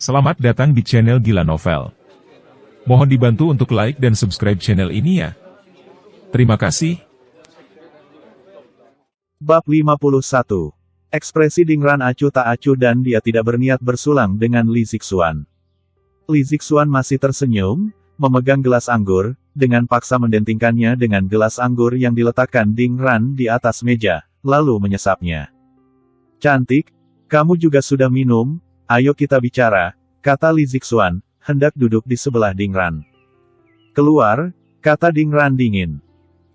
Selamat datang di channel Gila Novel. Mohon dibantu untuk like dan subscribe channel ini ya. Terima kasih. Bab 51. Ekspresi Dingran acuh tak acuh dan dia tidak berniat bersulang dengan Li Zixuan. Li Zixuan masih tersenyum, memegang gelas anggur, dengan paksa mendentingkannya dengan gelas anggur yang diletakkan Dingran di atas meja, lalu menyesapnya. "Cantik, kamu juga sudah minum, ayo kita bicara," kata Li Zixuan, hendak duduk di sebelah Dingran. "Keluar," kata Dingran dingin.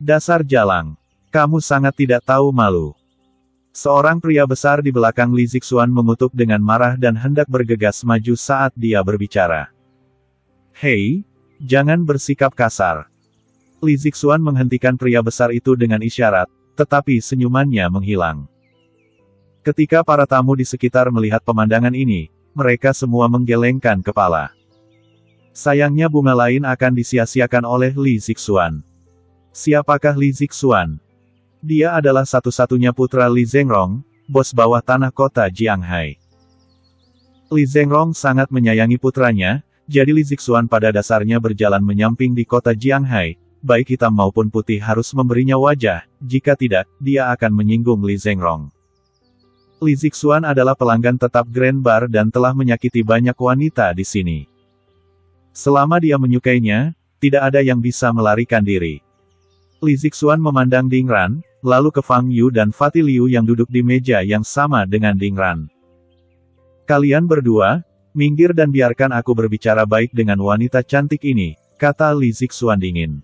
"Dasar jalang. Kamu sangat tidak tahu malu." Seorang pria besar di belakang Li Zixuan mengutuk dengan marah dan hendak bergegas maju saat dia berbicara. "Hei, jangan bersikap kasar." Li Zixuan menghentikan pria besar itu dengan isyarat, tetapi senyumannya menghilang. Ketika para tamu di sekitar melihat pemandangan ini, mereka semua menggelengkan kepala. Sayangnya bunga lain akan disia-siakan oleh Li Zixuan. Siapakah Li Zixuan? Dia adalah satu-satunya putra Li Zhengrong, bos bawah tanah kota Jianghai. Li Zhengrong sangat menyayangi putranya, jadi Li Zixuan pada dasarnya berjalan menyamping di kota Jianghai, baik hitam maupun putih harus memberinya wajah, jika tidak, dia akan menyinggung Li Zhengrong. Li Zixuan adalah pelanggan tetap Grand Bar dan telah menyakiti banyak wanita di sini. Selama dia menyukainya, tidak ada yang bisa melarikan diri. Li Zixuan memandang Dingran, lalu ke Fang Yu dan Fatih Liu yang duduk di meja yang sama dengan Dingran. "Kalian berdua, minggir dan biarkan aku berbicara baik dengan wanita cantik ini," kata Li Zixuan dingin.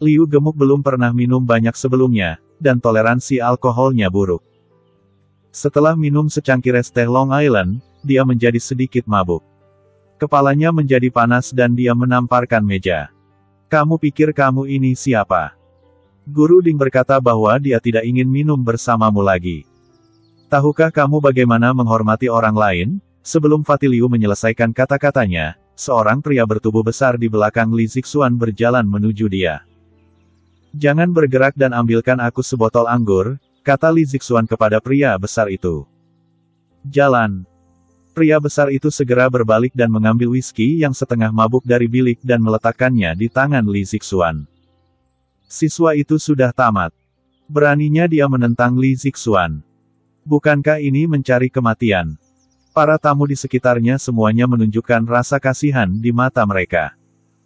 Liu gemuk belum pernah minum banyak sebelumnya, dan toleransi alkoholnya buruk. Setelah minum secangkir es teh Long Island, dia menjadi sedikit mabuk. Kepalanya menjadi panas dan dia menamparkan meja. "Kamu pikir kamu ini siapa?" Guru Ding berkata bahwa dia tidak ingin minum bersamamu lagi. "Tahukah kamu bagaimana menghormati orang lain?" Sebelum Fatih Liu menyelesaikan kata-katanya, seorang pria bertubuh besar di belakang Li Zixuan berjalan menuju dia. "Jangan bergerak dan ambilkan aku sebotol anggur," kata Li Zixuan kepada pria besar itu. "Jalan." Pria besar itu segera berbalik dan mengambil whisky yang setengah mabuk dari bilik dan meletakkannya di tangan Li Zixuan. Siswa itu sudah tamat. Beraninya dia menentang Li Zixuan. Bukankah ini mencari kematian? Para tamu di sekitarnya semuanya menunjukkan rasa kasihan di mata mereka.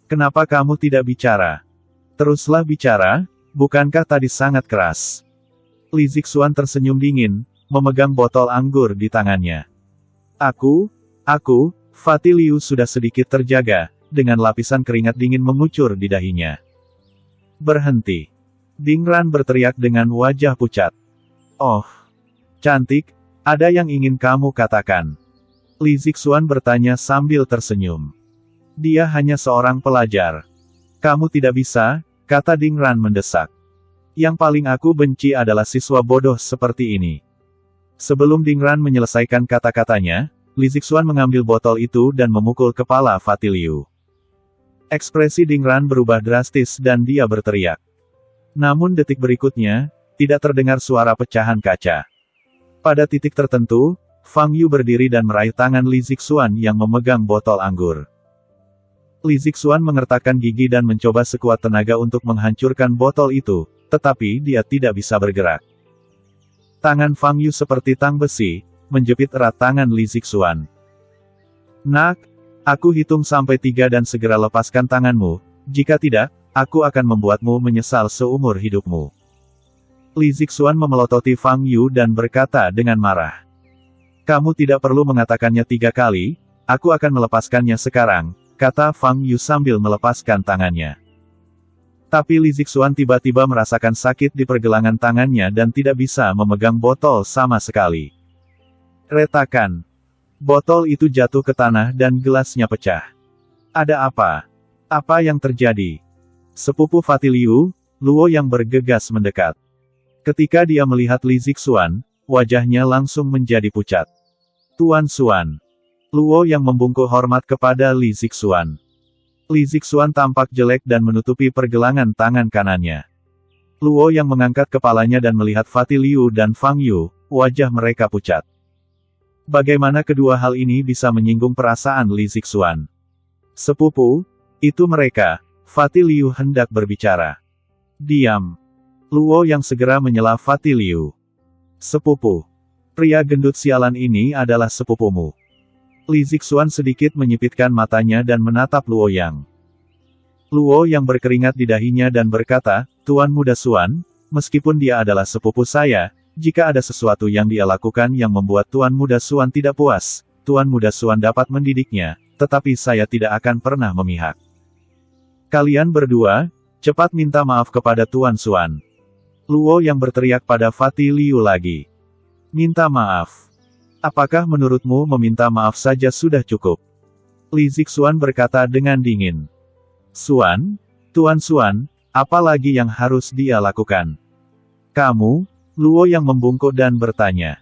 "Kenapa kamu tidak bicara? Teruslah bicara, bukankah tadi sangat keras?" Li Zixuan tersenyum dingin, memegang botol anggur di tangannya. Aku, Fatih Liu sudah sedikit terjaga, dengan lapisan keringat dingin mengucur di dahinya. "Berhenti!" Dingran berteriak dengan wajah pucat. "Oh, cantik, ada yang ingin kamu katakan?" Li Zixuan bertanya sambil tersenyum. "Dia hanya seorang pelajar." "Kamu tidak bisa," kata Dingran mendesak. "Yang paling aku benci adalah siswa bodoh seperti ini." Sebelum Dingran menyelesaikan kata-katanya, Li Zixuan mengambil botol itu dan memukul kepala Fatih Liu. Ekspresi Dingran berubah drastis dan dia berteriak. Namun detik berikutnya, tidak terdengar suara pecahan kaca. Pada titik tertentu, Fang Yu berdiri dan meraih tangan Li Zixuan yang memegang botol anggur. Li Zixuan mengertakkan gigi dan mencoba sekuat tenaga untuk menghancurkan botol itu, tetapi dia tidak bisa bergerak. Tangan Fang Yu seperti tang besi, menjepit erat tangan Li Zixuan. "Nak, aku hitung sampai 3 dan segera lepaskan tanganmu, jika tidak, aku akan membuatmu menyesal seumur hidupmu." Li Zixuan memelototi Fang Yu dan berkata dengan marah. "Kamu tidak perlu mengatakannya 3 kali, aku akan melepaskannya sekarang," kata Fang Yu sambil melepaskan tangannya. Tapi Li Zixuan tiba-tiba merasakan sakit di pergelangan tangannya dan tidak bisa memegang botol sama sekali. Retakan. Botol itu jatuh ke tanah dan gelasnya pecah. "Ada apa? Apa yang terjadi?" Sepupu Fatih Liu, Luo yang bergegas mendekat. Ketika dia melihat Li Zixuan, wajahnya langsung menjadi pucat. "Tuan Xuan." Luo yang membungkuk hormat kepada Li Zixuan. Li Zixuan tampak jelek dan menutupi pergelangan tangan kanannya. Luo yang mengangkat kepalanya dan melihat Fatih Liu dan Fang Yu, wajah mereka pucat. Bagaimana kedua hal ini bisa menyinggung perasaan Li Zixuan? Sepupu, itu mereka. Fatih Liu hendak berbicara. Diam. Luo yang segera menyela Fatih Liu. Sepupu. Pria gendut sialan ini adalah sepupumu. Li Zixuan sedikit menyipitkan matanya dan menatap Luo Yang. Luo yang berkeringat di dahinya dan berkata, Tuan Muda Xuan, meskipun dia adalah sepupu saya, jika ada sesuatu yang dia lakukan yang membuat Tuan Muda Xuan tidak puas, Tuan Muda Xuan dapat mendidiknya, tetapi saya tidak akan pernah memihak. Kalian berdua, cepat minta maaf kepada Tuan Xuan. Luo yang berteriak pada Fatih Liu lagi. Minta maaf. Apakah menurutmu meminta maaf saja sudah cukup? Li Zixuan berkata dengan dingin. Xuan, Tuan Xuan, apa lagi yang harus dia lakukan? Kamu? Luo yang membungkuk dan bertanya.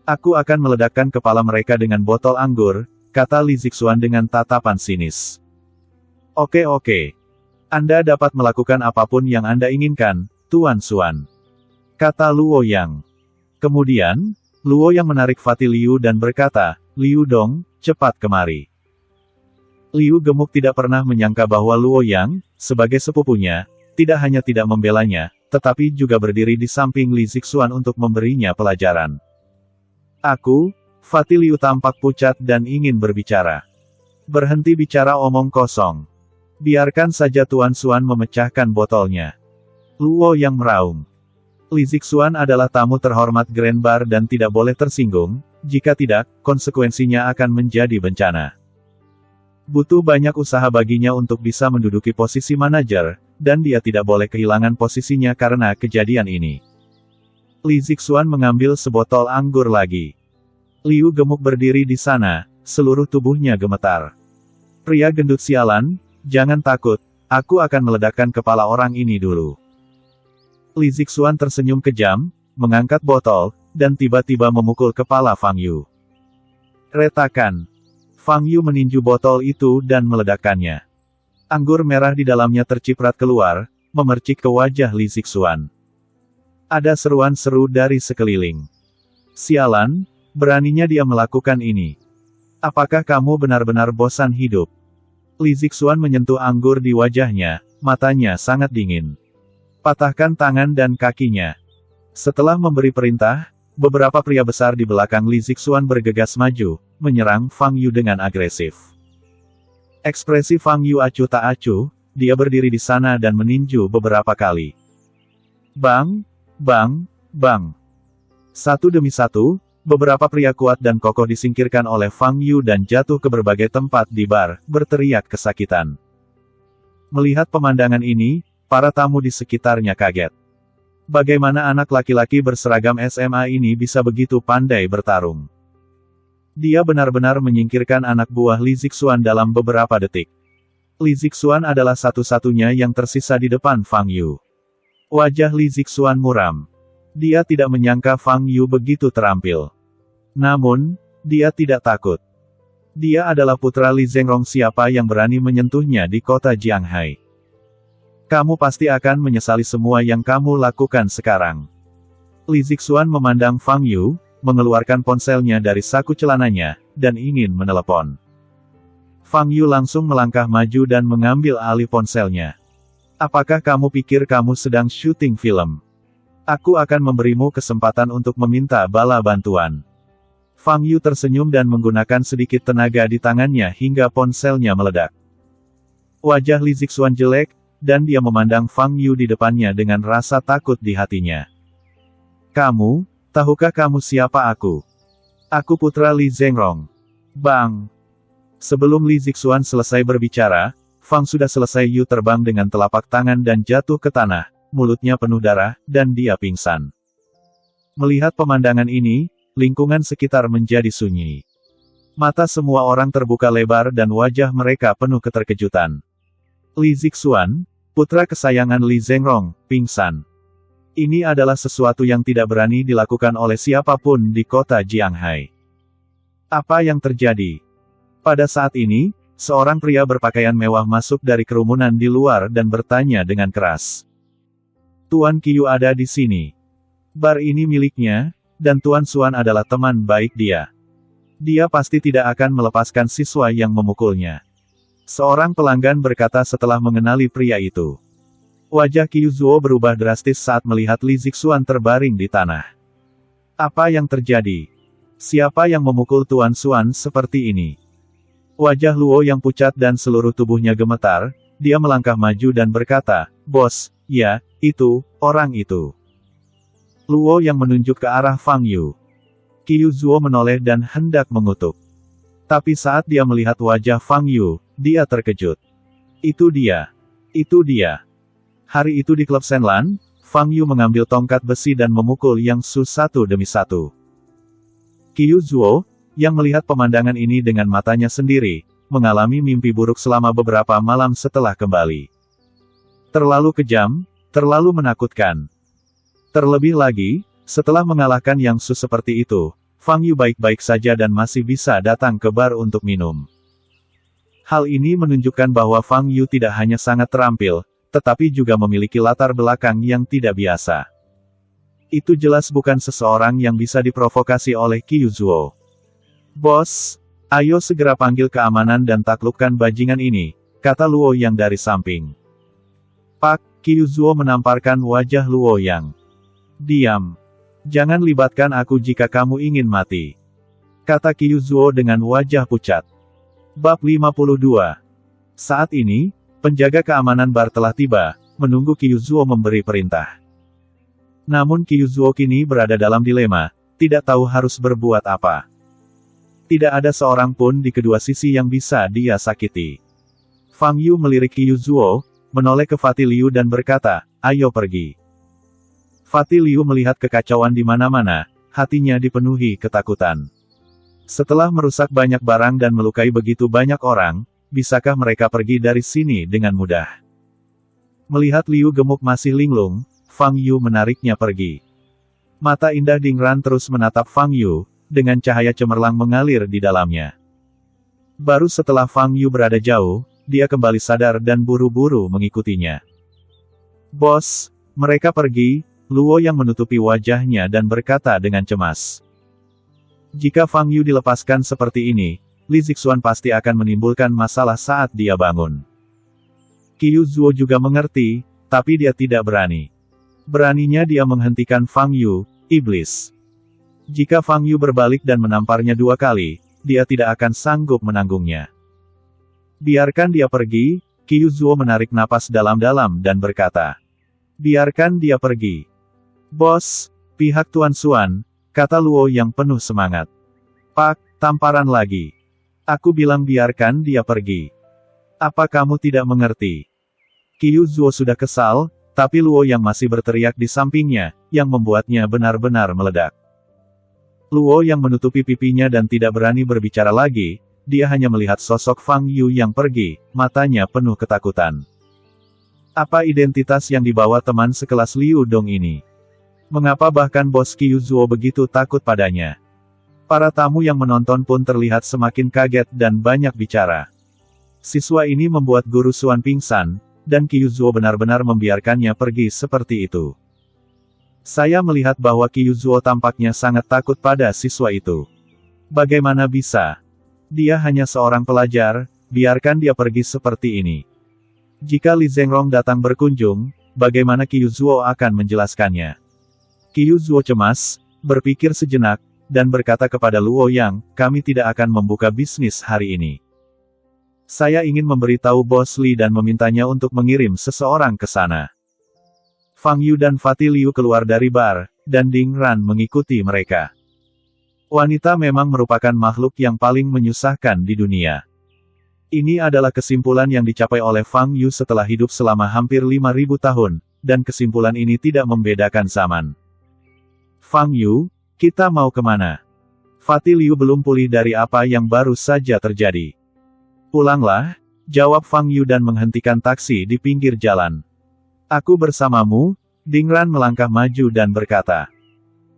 Aku akan meledakkan kepala mereka dengan botol anggur, kata Li Zixuan dengan tatapan sinis. Oke. Anda dapat melakukan apapun yang Anda inginkan, Tuan Xuan. Kata Luo Yang. Kemudian, Luo Yang menarik Fatih Liu dan berkata, Liu Dong, cepat kemari. Liu Gemuk tidak pernah menyangka bahwa Luo Yang, sebagai sepupunya, tidak hanya tidak membelanya, tetapi juga berdiri di samping Li Zixuan untuk memberinya pelajaran. Fatih Liu tampak pucat dan ingin berbicara. Berhenti bicara omong kosong. Biarkan saja Tuan Xuan memecahkan botolnya. Luo Yang meraung. Li Zixuan adalah tamu terhormat Grand Bar dan tidak boleh tersinggung, jika tidak, konsekuensinya akan menjadi bencana. Butuh banyak usaha baginya untuk bisa menduduki posisi manajer, dan dia tidak boleh kehilangan posisinya karena kejadian ini. Li Zixuan mengambil sebotol anggur lagi. Liu Gemuk berdiri di sana, seluruh tubuhnya gemetar. Pria gendut sialan, jangan takut, aku akan meledakkan kepala orang ini dulu. Li Zixuan tersenyum kejam, mengangkat botol, dan tiba-tiba memukul kepala Fang Yu. Retakan. Fang Yu meninju botol itu dan meledakkannya. Anggur merah di dalamnya terciprat keluar, memercik ke wajah Li Zixuan. Ada seruan seru dari sekeliling. Sialan, beraninya dia melakukan ini. Apakah kamu benar-benar bosan hidup? Li Zixuan menyentuh anggur di wajahnya, matanya sangat dingin. Patahkan tangan dan kakinya. Setelah memberi perintah, beberapa pria besar di belakang Li Zixuan bergegas maju, menyerang Fang Yu dengan agresif. Ekspresi Fang Yu acuh tak acuh, dia berdiri di sana dan meninju beberapa kali. Bang, bang, bang. Satu demi satu, beberapa pria kuat dan kokoh disingkirkan oleh Fang Yu dan jatuh ke berbagai tempat di bar, berteriak kesakitan. Melihat pemandangan ini, para tamu di sekitarnya kaget. Bagaimana anak laki-laki berseragam SMA ini bisa begitu pandai bertarung? Dia benar-benar menyingkirkan anak buah Li Zixuan dalam beberapa detik. Li Zixuan adalah satu-satunya yang tersisa di depan Fang Yu. Wajah Li Zixuan muram. Dia tidak menyangka Fang Yu begitu terampil. Namun, dia tidak takut. Dia adalah putra Li Zhengrong, siapa yang berani menyentuhnya di kota Jianghai. Kamu pasti akan menyesali semua yang kamu lakukan sekarang. Li Zixuan memandang Fang Yu, mengeluarkan ponselnya dari saku celananya, dan ingin menelepon. Fang Yu langsung melangkah maju dan mengambil alih ponselnya. Apakah kamu pikir kamu sedang syuting film? Aku akan memberimu kesempatan untuk meminta bala bantuan. Fang Yu tersenyum dan menggunakan sedikit tenaga di tangannya hingga ponselnya meledak. Wajah Li Zixuan jelek, dan dia memandang Fang Yu di depannya dengan rasa takut di hatinya. Kamu, tahukah kamu siapa aku? Aku putra Li Zhengrong. Bang! Sebelum Li Zixuan selesai berbicara, Fang sudah selesai Yu terbang dengan telapak tangan dan jatuh ke tanah, mulutnya penuh darah, dan dia pingsan. Melihat pemandangan ini, lingkungan sekitar menjadi sunyi. Mata semua orang terbuka lebar dan wajah mereka penuh keterkejutan. Li Zixuan, putra kesayangan Li Zhengrong, pingsan. Ini adalah sesuatu yang tidak berani dilakukan oleh siapapun di kota Jianghai. Apa yang terjadi? Pada saat ini, seorang pria berpakaian mewah masuk dari kerumunan di luar dan bertanya dengan keras. Tuan Qiu ada di sini. Bar ini miliknya, dan Tuan Xuan adalah teman baik dia. Dia pasti tidak akan melepaskan siswa yang memukulnya. Seorang pelanggan berkata setelah mengenali pria itu. Wajah Kyuzuo berubah drastis saat melihat Li Zixuan terbaring di tanah. Apa yang terjadi? Siapa yang memukul Tuan Xuan seperti ini? Wajah Luo yang pucat dan seluruh tubuhnya gemetar, dia melangkah maju dan berkata, "Bos, ya, itu, orang itu." Luo yang menunjuk ke arah Fang Yu. Kyuzuo menoleh dan hendak mengutuk. Tapi saat dia melihat wajah Fang Yu, dia terkejut. Itu dia. Itu dia. Hari itu di klub Senlan, Fang Yu mengambil tongkat besi dan memukul Yang Su satu demi satu. Kyuzuo, yang melihat pemandangan ini dengan matanya sendiri, mengalami mimpi buruk selama beberapa malam setelah kembali. Terlalu kejam, terlalu menakutkan. Terlebih lagi, setelah mengalahkan Yang Su seperti itu, Fang Yu baik-baik saja dan masih bisa datang ke bar untuk minum. Hal ini menunjukkan bahwa Fang Yu tidak hanya sangat terampil, tetapi juga memiliki latar belakang yang tidak biasa. Itu jelas bukan seseorang yang bisa diprovokasi oleh Kyuzuo. "Bos, ayo segera panggil keamanan dan taklukkan bajingan ini," kata Luo Yang dari samping. "Pak," Kyuzuo menamparkan wajah Luo Yang. "Diam. Jangan libatkan aku jika kamu ingin mati," kata Kyuzuo dengan wajah pucat. Bab 52. Saat ini, penjaga keamanan bar telah tiba, menunggu Kyuzuo memberi perintah. Namun Kyuzuo kini berada dalam dilema, tidak tahu harus berbuat apa. Tidak ada seorang pun di kedua sisi yang bisa dia sakiti. Fang Yu melirik Kyuzuo, menoleh ke Fatih Liu dan berkata, "Ayo pergi." Fatih Liu melihat kekacauan di mana-mana, hatinya dipenuhi ketakutan. Setelah merusak banyak barang dan melukai begitu banyak orang, bisakah mereka pergi dari sini dengan mudah? Melihat Liu gemuk masih linglung, Fang Yu menariknya pergi. Mata indah Dingran terus menatap Fang Yu, dengan cahaya cemerlang mengalir di dalamnya. Baru setelah Fang Yu berada jauh, dia kembali sadar dan buru-buru mengikutinya. "Bos, mereka pergi," Luo yang menutupi wajahnya dan berkata dengan cemas. Jika Fang Yu dilepaskan seperti ini, Li Zixuan pasti akan menimbulkan masalah saat dia bangun. Kyuzuo juga mengerti, tapi dia tidak berani. Beraninya dia menghentikan Fang Yu, iblis. Jika Fang Yu berbalik dan menamparnya 2 kali, dia tidak akan sanggup menanggungnya. "Biarkan dia pergi," Kyuzuo menarik napas dalam-dalam dan berkata. "Biarkan dia pergi." "Bos, pihak Tuan Xuan," kata Luo yang penuh semangat. "Pak, tamparan lagi. Aku bilang biarkan dia pergi. Apa kamu tidak mengerti?" Kyuzuo sudah kesal, tapi Luo yang masih berteriak di sampingnya, yang membuatnya benar-benar meledak. Luo yang menutupi pipinya dan tidak berani berbicara lagi, dia hanya melihat sosok Fang Yu yang pergi, matanya penuh ketakutan. Apa identitas yang dibawa teman sekelas Liu Dong ini? Mengapa bahkan bos Kyuzuo begitu takut padanya? Para tamu yang menonton pun terlihat semakin kaget dan banyak bicara. Siswa ini membuat Guru Xuan pingsan, dan Kyuzuo benar-benar membiarkannya pergi seperti itu. Saya melihat bahwa Kyuzuo tampaknya sangat takut pada siswa itu. Bagaimana bisa? Dia hanya seorang pelajar, biarkan dia pergi seperti ini. Jika Li Zhengrong datang berkunjung, bagaimana Kyuzuo akan menjelaskannya? Kyuzuo cemas, berpikir sejenak, dan berkata kepada Luo Yang, "Kami tidak akan membuka bisnis hari ini. Saya ingin memberitahu Bos Li dan memintanya untuk mengirim seseorang ke sana." Fang Yu dan Fatih Liu keluar dari bar, dan Ding Ran mengikuti mereka. Wanita memang merupakan makhluk yang paling menyusahkan di dunia. Ini adalah kesimpulan yang dicapai oleh Fang Yu setelah hidup selama hampir 5.000 tahun, dan kesimpulan ini tidak membedakan zaman. "Fang Yu, kita mau kemana?" Fatih Liu belum pulih dari apa yang baru saja terjadi. "Pulanglah," jawab Fang Yu dan menghentikan taksi di pinggir jalan. "Aku bersamamu," Ding Ran melangkah maju dan berkata.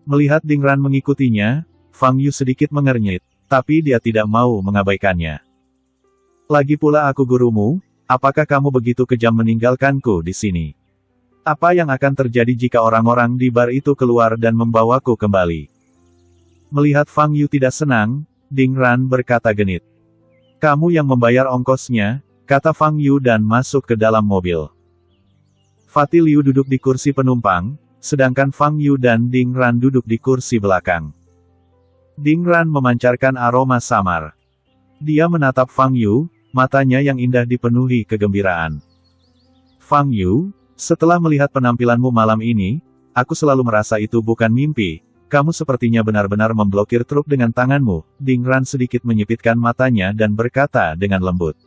Melihat Ding Ran mengikutinya, Fang Yu sedikit mengernyit, tapi dia tidak mau mengabaikannya. "Lagi pula aku gurumu, apakah kamu begitu kejam meninggalkanku di sini? Apa yang akan terjadi jika orang-orang di bar itu keluar dan membawaku kembali?" Melihat Fang Yu tidak senang, Ding Ran berkata genit. Kamu yang membayar ongkosnya, kata Fang Yu dan masuk ke dalam mobil. Fatih Liu duduk di kursi penumpang, sedangkan Fang Yu dan Ding Ran duduk di kursi belakang. Ding Ran memancarkan aroma samar. Dia menatap Fang Yu, matanya yang indah dipenuhi kegembiraan. Fang Yu, setelah melihat penampilanmu malam ini, aku selalu merasa itu bukan mimpi. Kamu sepertinya benar-benar memblokir truk dengan tanganmu. Ding Ran sedikit menyipitkan matanya dan berkata dengan lembut.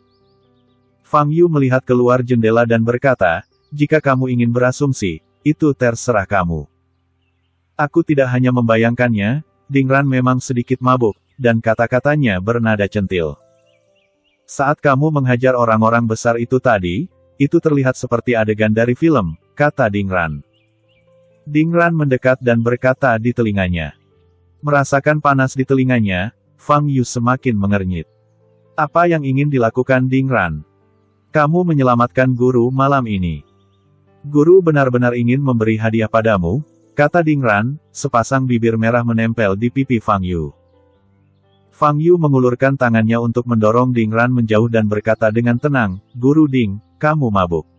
Fang Yu melihat keluar jendela dan berkata, jika kamu ingin berasumsi, itu terserah kamu. Aku tidak hanya membayangkannya, Ding Ran memang sedikit mabuk, dan kata-katanya bernada centil. Saat kamu menghajar orang-orang besar itu tadi, itu terlihat seperti adegan dari film, kata Ding Ran. Ding Ran mendekat dan berkata di telinganya. Merasakan panas di telinganya, Fang Yu semakin mengernyit. Apa yang ingin dilakukan Ding Ran? Kamu menyelamatkan guru malam ini. Guru benar-benar ingin memberi hadiah padamu, kata Ding Ran, sepasang bibir merah menempel di pipi Fang Yu. Fang Yu mengulurkan tangannya untuk mendorong Ding Ran menjauh dan berkata dengan tenang, Guru Ding, kamu mabuk.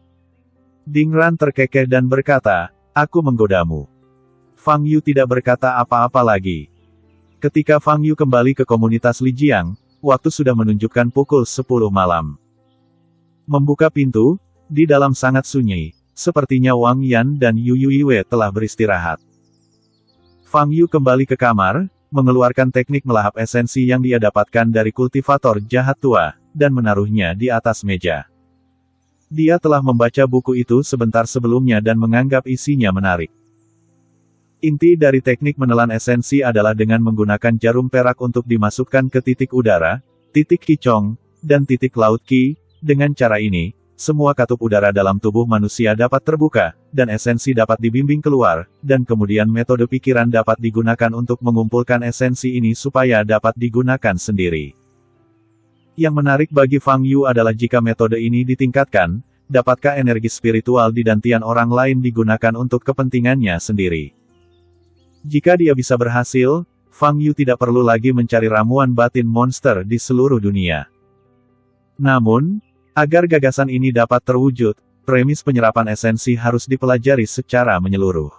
Ding Ran terkekeh dan berkata, aku menggodamu. Fang Yu tidak berkata apa-apa lagi. Ketika Fang Yu kembali ke komunitas Lijiang, waktu sudah menunjukkan pukul 10 malam. Membuka pintu, di dalam sangat sunyi, sepertinya Wang Yan dan Yu Yuiwei telah beristirahat. Fang Yu kembali ke kamar, mengeluarkan teknik melahap esensi yang dia dapatkan dari kultivator jahat tua, dan menaruhnya di atas meja. Dia telah membaca buku itu sebentar sebelumnya dan menganggap isinya menarik. Inti dari teknik menelan esensi adalah dengan menggunakan jarum perak untuk dimasukkan ke titik udara, titik Qicong, dan titik laut Qi. Dengan cara ini, semua katup udara dalam tubuh manusia dapat terbuka, dan esensi dapat dibimbing keluar, dan kemudian metode pikiran dapat digunakan untuk mengumpulkan esensi ini supaya dapat digunakan sendiri. Yang menarik bagi Fang Yu adalah jika metode ini ditingkatkan, dapatkah energi spiritual di dantian orang lain digunakan untuk kepentingannya sendiri. Jika dia bisa berhasil, Fang Yu tidak perlu lagi mencari ramuan batin monster di seluruh dunia. Namun, agar gagasan ini dapat terwujud, premis penyerapan esensi harus dipelajari secara menyeluruh.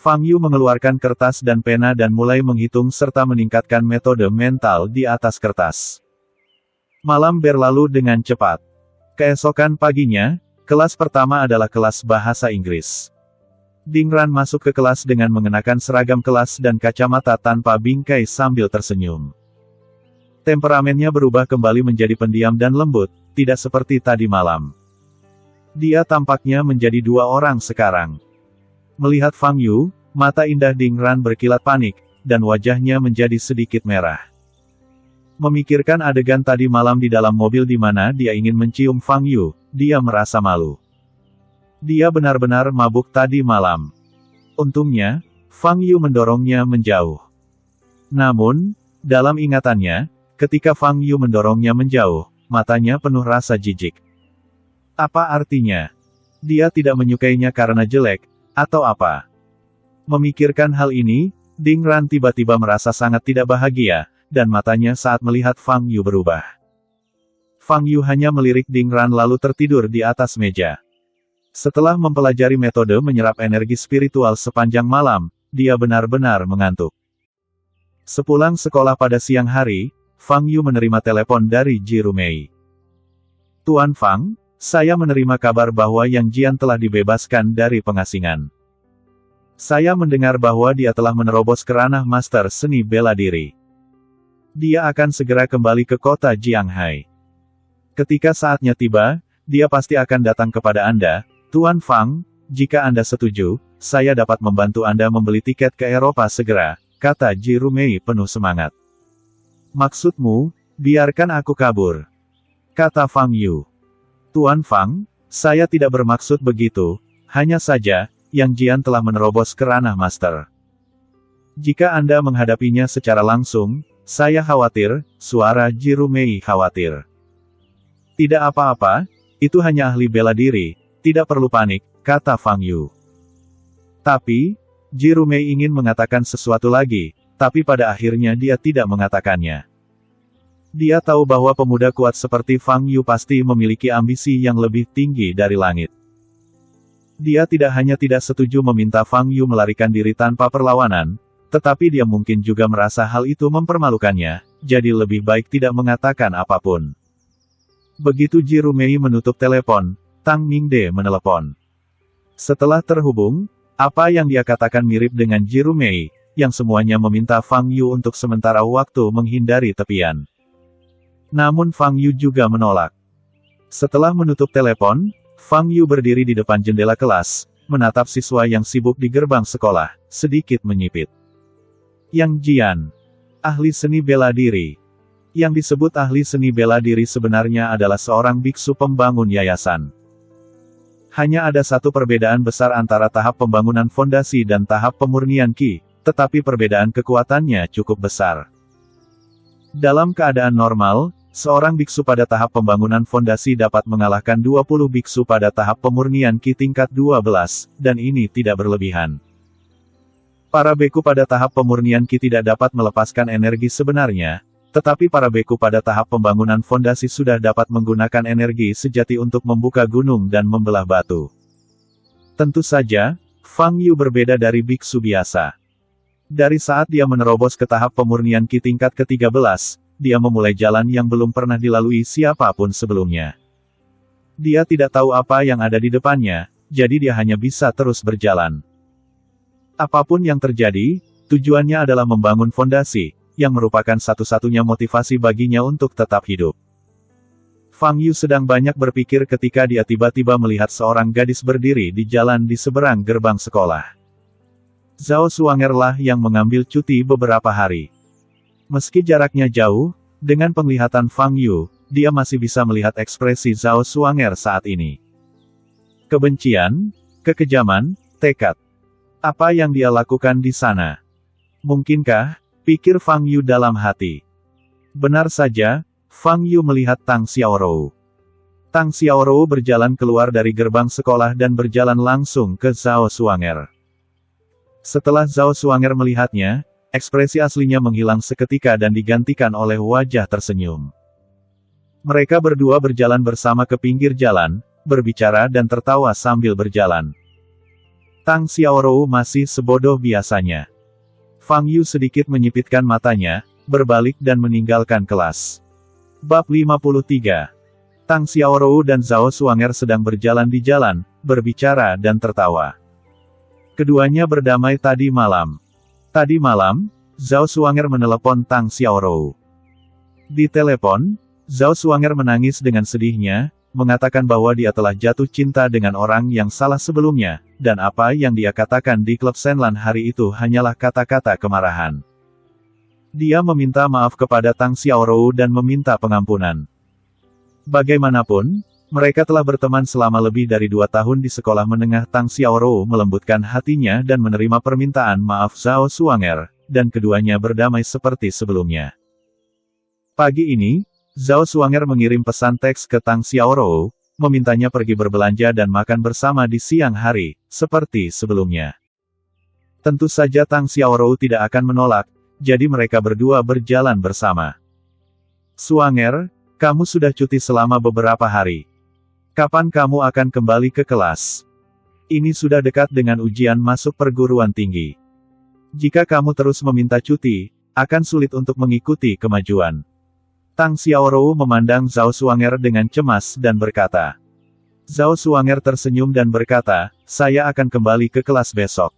Fang Yu mengeluarkan kertas dan pena dan mulai menghitung serta meningkatkan metode mental di atas kertas. Malam berlalu dengan cepat. Keesokan paginya, kelas pertama adalah kelas bahasa Inggris. Ding Ran masuk ke kelas dengan mengenakan seragam kelas dan kacamata tanpa bingkai sambil tersenyum. Temperamennya berubah kembali menjadi pendiam dan lembut, tidak seperti tadi malam. Dia tampaknya menjadi dua orang sekarang. Melihat Fang Yu, mata indah Ding Ran berkilat panik, dan wajahnya menjadi sedikit merah. Memikirkan adegan tadi malam di dalam mobil di mana dia ingin mencium Fang Yu, dia merasa malu. Dia benar-benar mabuk tadi malam. Untungnya, Fang Yu mendorongnya menjauh. Namun, dalam ingatannya, ketika Fang Yu mendorongnya menjauh, matanya penuh rasa jijik. Apa artinya? Dia tidak menyukainya karena jelek, atau apa? Memikirkan hal ini, Ding Ran tiba-tiba merasa sangat tidak bahagia, dan matanya saat melihat Fang Yu berubah. Fang Yu hanya melirik Ding Ran lalu tertidur di atas meja. Setelah mempelajari metode menyerap energi spiritual sepanjang malam, dia benar-benar mengantuk. Sepulang sekolah pada siang hari, Fang Yu menerima telepon dari Ji Rumei. Tuan Fang, saya menerima kabar bahwa Yang Jian telah dibebaskan dari pengasingan. Saya mendengar bahwa dia telah menerobos ke ranah master seni bela diri. Dia akan segera kembali ke kota Jianghai. Ketika saatnya tiba, dia pasti akan datang kepada Anda, Tuan Fang. Jika Anda setuju, saya dapat membantu Anda membeli tiket ke Eropa segera, kata Ji Rumei penuh semangat. Maksudmu, biarkan aku kabur, kata Fang Yu. Tuan Fang, saya tidak bermaksud begitu, hanya saja, Yang Jian telah menerobos ke ranah master. Jika Anda menghadapinya secara langsung, saya khawatir, suara Ji Rumei khawatir. Tidak apa-apa, itu hanya ahli bela diri, tidak perlu panik, kata Fang Yu. Tapi, Ji Rumei ingin mengatakan sesuatu lagi, tapi pada akhirnya dia tidak mengatakannya. Dia tahu bahwa pemuda kuat seperti Fang Yu pasti memiliki ambisi yang lebih tinggi dari langit. Dia tidak hanya tidak setuju meminta Fang Yu melarikan diri tanpa perlawanan, tetapi dia mungkin juga merasa hal itu mempermalukannya, jadi lebih baik tidak mengatakan apapun. Begitu Ji Rumei menutup telepon, Tang Mingde menelepon. Setelah terhubung, apa yang dia katakan mirip dengan Ji Rumei, yang semuanya meminta Fang Yu untuk sementara waktu menghindari tepian. Namun Fang Yu juga menolak. Setelah menutup telepon, Fang Yu berdiri di depan jendela kelas, menatap siswa yang sibuk di gerbang sekolah, sedikit menyipit. Yang Jian, ahli seni bela diri. Yang disebut ahli seni bela diri sebenarnya adalah seorang biksu pembangun yayasan. Hanya ada satu perbedaan besar antara tahap pembangunan fondasi dan tahap pemurnian Qi, tetapi perbedaan kekuatannya cukup besar. Dalam keadaan normal, seorang biksu pada tahap pembangunan fondasi dapat mengalahkan 20 biksu pada tahap pemurnian Qi tingkat 12, dan ini tidak berlebihan. Para beku pada tahap pemurnian Qi tidak dapat melepaskan energi sebenarnya, tetapi para beku pada tahap pembangunan fondasi sudah dapat menggunakan energi sejati untuk membuka gunung dan membelah batu. Tentu saja, Fang Yu berbeda dari biksu biasa. Dari saat dia menerobos ke tahap pemurnian Qi tingkat ke-13, dia memulai jalan yang belum pernah dilalui siapapun sebelumnya. Dia tidak tahu apa yang ada di depannya, jadi dia hanya bisa terus berjalan. Apapun yang terjadi, tujuannya adalah membangun fondasi, yang merupakan satu-satunya motivasi baginya untuk tetap hidup. Fang Yu sedang banyak berpikir ketika dia tiba-tiba melihat seorang gadis berdiri di jalan di seberang gerbang sekolah. Zhao Xuanger lah yang mengambil cuti beberapa hari. Meski jaraknya jauh, dengan penglihatan Fang Yu, dia masih bisa melihat ekspresi Zhao Xuanger saat ini. Kebencian, kekejaman, tekad. Apa yang dia lakukan di sana? Mungkinkah? Pikir Fang Yu dalam hati. Benar saja, Fang Yu melihat Tang Xiaorou. Tang Xiaorou berjalan keluar dari gerbang sekolah dan berjalan langsung ke Zhao Xuanger. Setelah Zhao Xuanger melihatnya, ekspresi aslinya menghilang seketika dan digantikan oleh wajah tersenyum. Mereka berdua berjalan bersama ke pinggir jalan, berbicara dan tertawa sambil berjalan. Tang Xiaorou masih sebodoh biasanya. Fang Yu sedikit menyipitkan matanya, berbalik dan meninggalkan kelas. Bab 53. Tang Xiaorou dan Zhao Xuanger sedang berjalan di jalan, berbicara dan tertawa. Keduanya berdamai tadi malam. Tadi malam, Zhao Xuanger menelepon Tang Xiaorou. Di telepon, Zhao Xuanger menangis dengan sedihnya, mengatakan bahwa dia telah jatuh cinta dengan orang yang salah sebelumnya, dan apa yang dia katakan di klub Shenlan hari itu hanyalah kata-kata kemarahan. Dia meminta maaf kepada Tang Xiaorou dan meminta pengampunan. Bagaimanapun, mereka telah berteman selama lebih dari 2 tahun di sekolah menengah. Tang Xiaorou melembutkan hatinya dan menerima permintaan maaf Zhao Xuanger, dan keduanya berdamai seperti sebelumnya. Pagi ini, Zhao Xuanger mengirim pesan teks ke Tang Xiaorou, memintanya pergi berbelanja dan makan bersama di siang hari, seperti sebelumnya. Tentu saja Tang Xiaorou tidak akan menolak, jadi mereka berdua berjalan bersama. Xuanger, kamu sudah cuti selama beberapa hari. Kapan kamu akan kembali ke kelas? Ini sudah dekat dengan ujian masuk perguruan tinggi. Jika kamu terus meminta cuti, akan sulit untuk mengikuti kemajuan. Tang Xiaorou memandang Zhao Xuanger dengan cemas dan berkata. Zhao Xuanger tersenyum dan berkata, saya akan kembali ke kelas besok.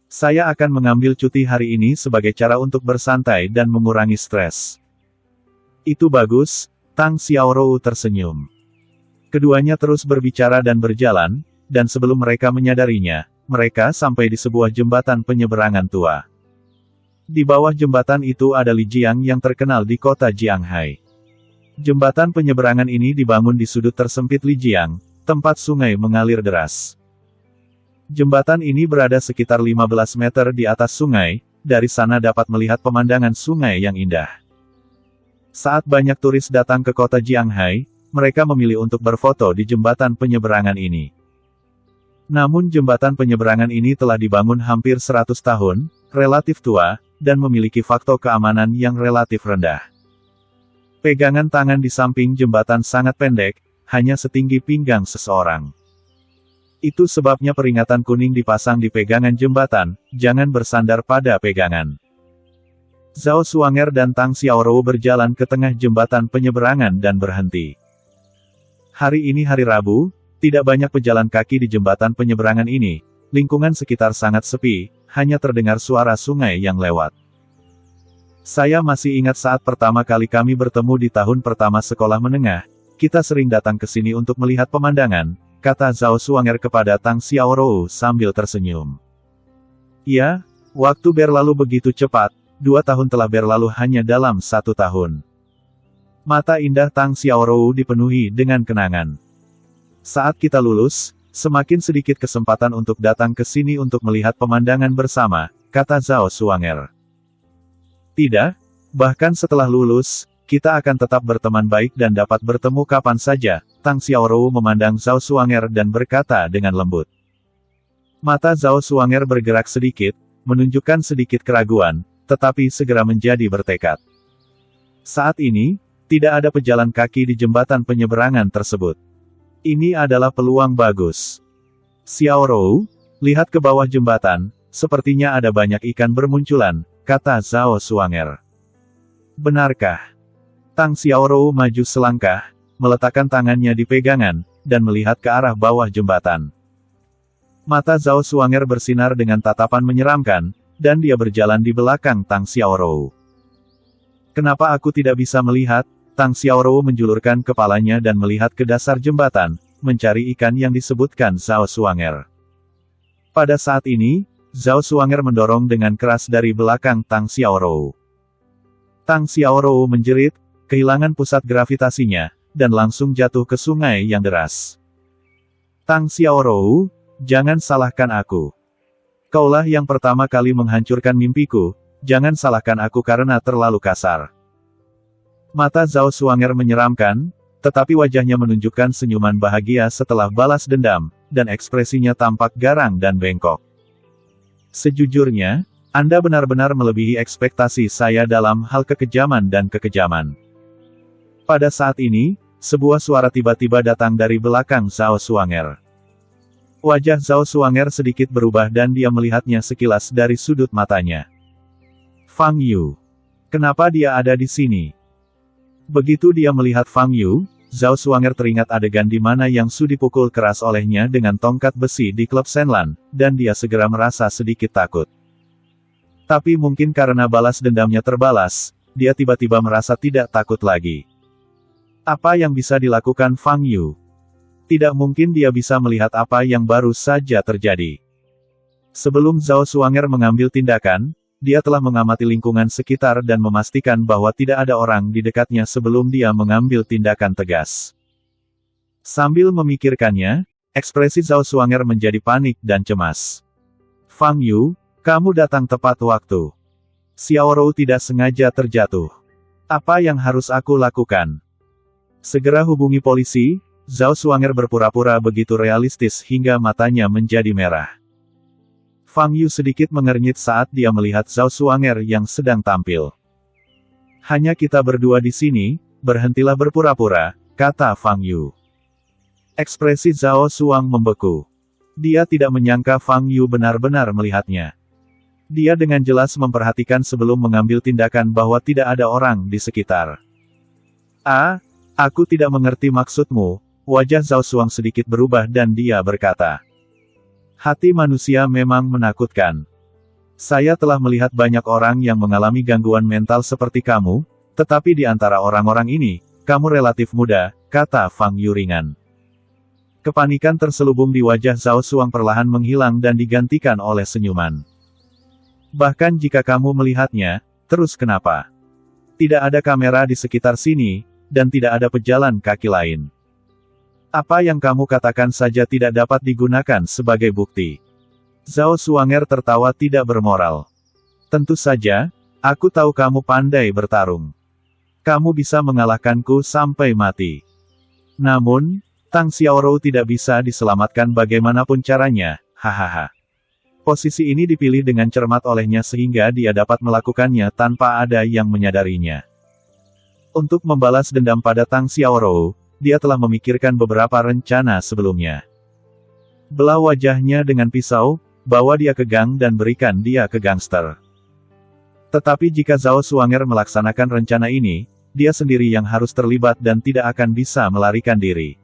Saya akan mengambil cuti hari ini sebagai cara untuk bersantai dan mengurangi stres. Itu bagus, Tang Xiaorou tersenyum. Keduanya terus berbicara dan berjalan, dan sebelum mereka menyadarinya, mereka sampai di sebuah jembatan penyeberangan tua. Di bawah jembatan itu ada Li Jiang yang terkenal di kota Jianghai. Jembatan penyeberangan ini dibangun di sudut tersempit Li Jiang, tempat sungai mengalir deras. Jembatan ini berada sekitar 15 meter di atas sungai, dari sana dapat melihat pemandangan sungai yang indah. Saat banyak turis datang ke kota Jianghai, mereka memilih untuk berfoto di jembatan penyeberangan ini. Namun jembatan penyeberangan ini telah dibangun hampir 100 tahun, relatif tua, dan memiliki faktor keamanan yang relatif rendah. Pegangan tangan di samping jembatan sangat pendek, hanya setinggi pinggang seseorang. Itu sebabnya peringatan kuning dipasang di pegangan jembatan, jangan bersandar pada pegangan. Zhao Xuanger dan Tang Xiaorou berjalan ke tengah jembatan penyeberangan dan berhenti. Hari ini hari Rabu, tidak banyak pejalan kaki di jembatan penyeberangan ini, lingkungan sekitar sangat sepi, hanya terdengar suara sungai yang lewat. Saya masih ingat saat pertama kali kami bertemu di tahun pertama sekolah menengah, kita sering datang ke sini untuk melihat pemandangan, kata Zhao Xuanger kepada Tang Xiaorou sambil tersenyum. Ya, waktu berlalu begitu cepat, 2 tahun telah berlalu hanya dalam 1 tahun. Mata indah Tang Xiaorou dipenuhi dengan kenangan. Saat kita lulus, semakin sedikit kesempatan untuk datang ke sini untuk melihat pemandangan bersama, kata Zhao Xuanger. Tidak, bahkan setelah lulus, kita akan tetap berteman baik dan dapat bertemu kapan saja, Tang Xiaorou memandang Zhao Xuanger dan berkata dengan lembut. Mata Zhao Xuanger bergerak sedikit, menunjukkan sedikit keraguan, tetapi segera menjadi bertekad. Saat ini, tidak ada pejalan kaki di jembatan penyeberangan tersebut. Ini adalah peluang bagus. Xiaorou, lihat ke bawah jembatan, sepertinya ada banyak ikan bermunculan, kata Zhao Xuanger. Benarkah? Tang Xiaorou maju selangkah, meletakkan tangannya di pegangan, dan melihat ke arah bawah jembatan. Mata Zhao Xuanger bersinar dengan tatapan menyeramkan, dan dia berjalan di belakang Tang Xiaorou. Kenapa aku tidak bisa melihat? Tang Xiaorou menjulurkan kepalanya dan melihat ke dasar jembatan, mencari ikan yang disebutkan Zhao Xuanger. Pada saat ini, Zhao Xuanger mendorong dengan keras dari belakang Tang Xiaorou. Tang Xiaorou menjerit, kehilangan pusat gravitasinya, dan langsung jatuh ke sungai yang deras. Tang Xiaorou, jangan salahkan aku. Kaulah yang pertama kali menghancurkan mimpiku, jangan salahkan aku karena terlalu kasar. Mata Zhao Xuanger menyeramkan, tetapi wajahnya menunjukkan senyuman bahagia setelah balas dendam, dan ekspresinya tampak garang dan bengkok. Sejujurnya, Anda benar-benar melebihi ekspektasi saya dalam hal kekejaman dan kekejaman. Pada saat ini, sebuah suara tiba-tiba datang dari belakang Zhao Xuanger. Wajah Zhao Xuanger sedikit berubah dan dia melihatnya sekilas dari sudut matanya. Fang Yu. Kenapa dia ada di sini? Begitu dia melihat Fang Yu, Zhao Xuanger teringat adegan di mana Yang Su dipukul keras olehnya dengan tongkat besi di klub Shenlan, dan dia segera merasa sedikit takut. Tapi mungkin karena balas dendamnya terbalas, dia tiba-tiba merasa tidak takut lagi. Apa yang bisa dilakukan Fang Yu? Tidak mungkin dia bisa melihat apa yang baru saja terjadi. Sebelum Zhao Xuanger mengambil tindakan, dia telah mengamati lingkungan sekitar dan memastikan bahwa tidak ada orang di dekatnya sebelum dia mengambil tindakan tegas. Sambil memikirkannya, ekspresi Zhao Xuanger menjadi panik dan cemas. Fang Yu, kamu datang tepat waktu. Xiaorou tidak sengaja terjatuh. Apa yang harus aku lakukan? Segera hubungi polisi. Zhao Xuanger berpura-pura begitu realistis hingga matanya menjadi merah. Fang Yu sedikit mengernyit saat dia melihat Zhao Xuanger yang sedang tampil. Hanya kita berdua di sini, berhentilah berpura-pura, kata Fang Yu. Ekspresi Zhao Xuang membeku. Dia tidak menyangka Fang Yu benar-benar melihatnya. Dia dengan jelas memperhatikan sebelum mengambil tindakan bahwa tidak ada orang di sekitar. Aku tidak mengerti maksudmu. Wajah Zhao Xuang sedikit berubah dan dia berkata. Hati manusia memang menakutkan. Saya telah melihat banyak orang yang mengalami gangguan mental seperti kamu, tetapi di antara orang-orang ini, kamu relatif muda, kata Fang Yu ringan. Kepanikan terselubung di wajah Zhao Xuang perlahan menghilang dan digantikan oleh senyuman. Bahkan jika kamu melihatnya, terus kenapa? Tidak ada kamera di sekitar sini, dan tidak ada pejalan kaki lain. Apa yang kamu katakan saja tidak dapat digunakan sebagai bukti. Zhao Xuanger tertawa tidak bermoral. Tentu saja, aku tahu kamu pandai bertarung. Kamu bisa mengalahkanku sampai mati. Namun, Tang Xiaorou tidak bisa diselamatkan bagaimanapun caranya, hahaha. Posisi ini dipilih dengan cermat olehnya sehingga dia dapat melakukannya tanpa ada yang menyadarinya. Untuk membalas dendam pada Tang Xiaorou, dia telah memikirkan beberapa rencana sebelumnya. Belah wajahnya dengan pisau, bawa dia ke gang dan berikan dia ke gangster. Tetapi jika Zhao Xuanger melaksanakan rencana ini, dia sendiri yang harus terlibat dan tidak akan bisa melarikan diri.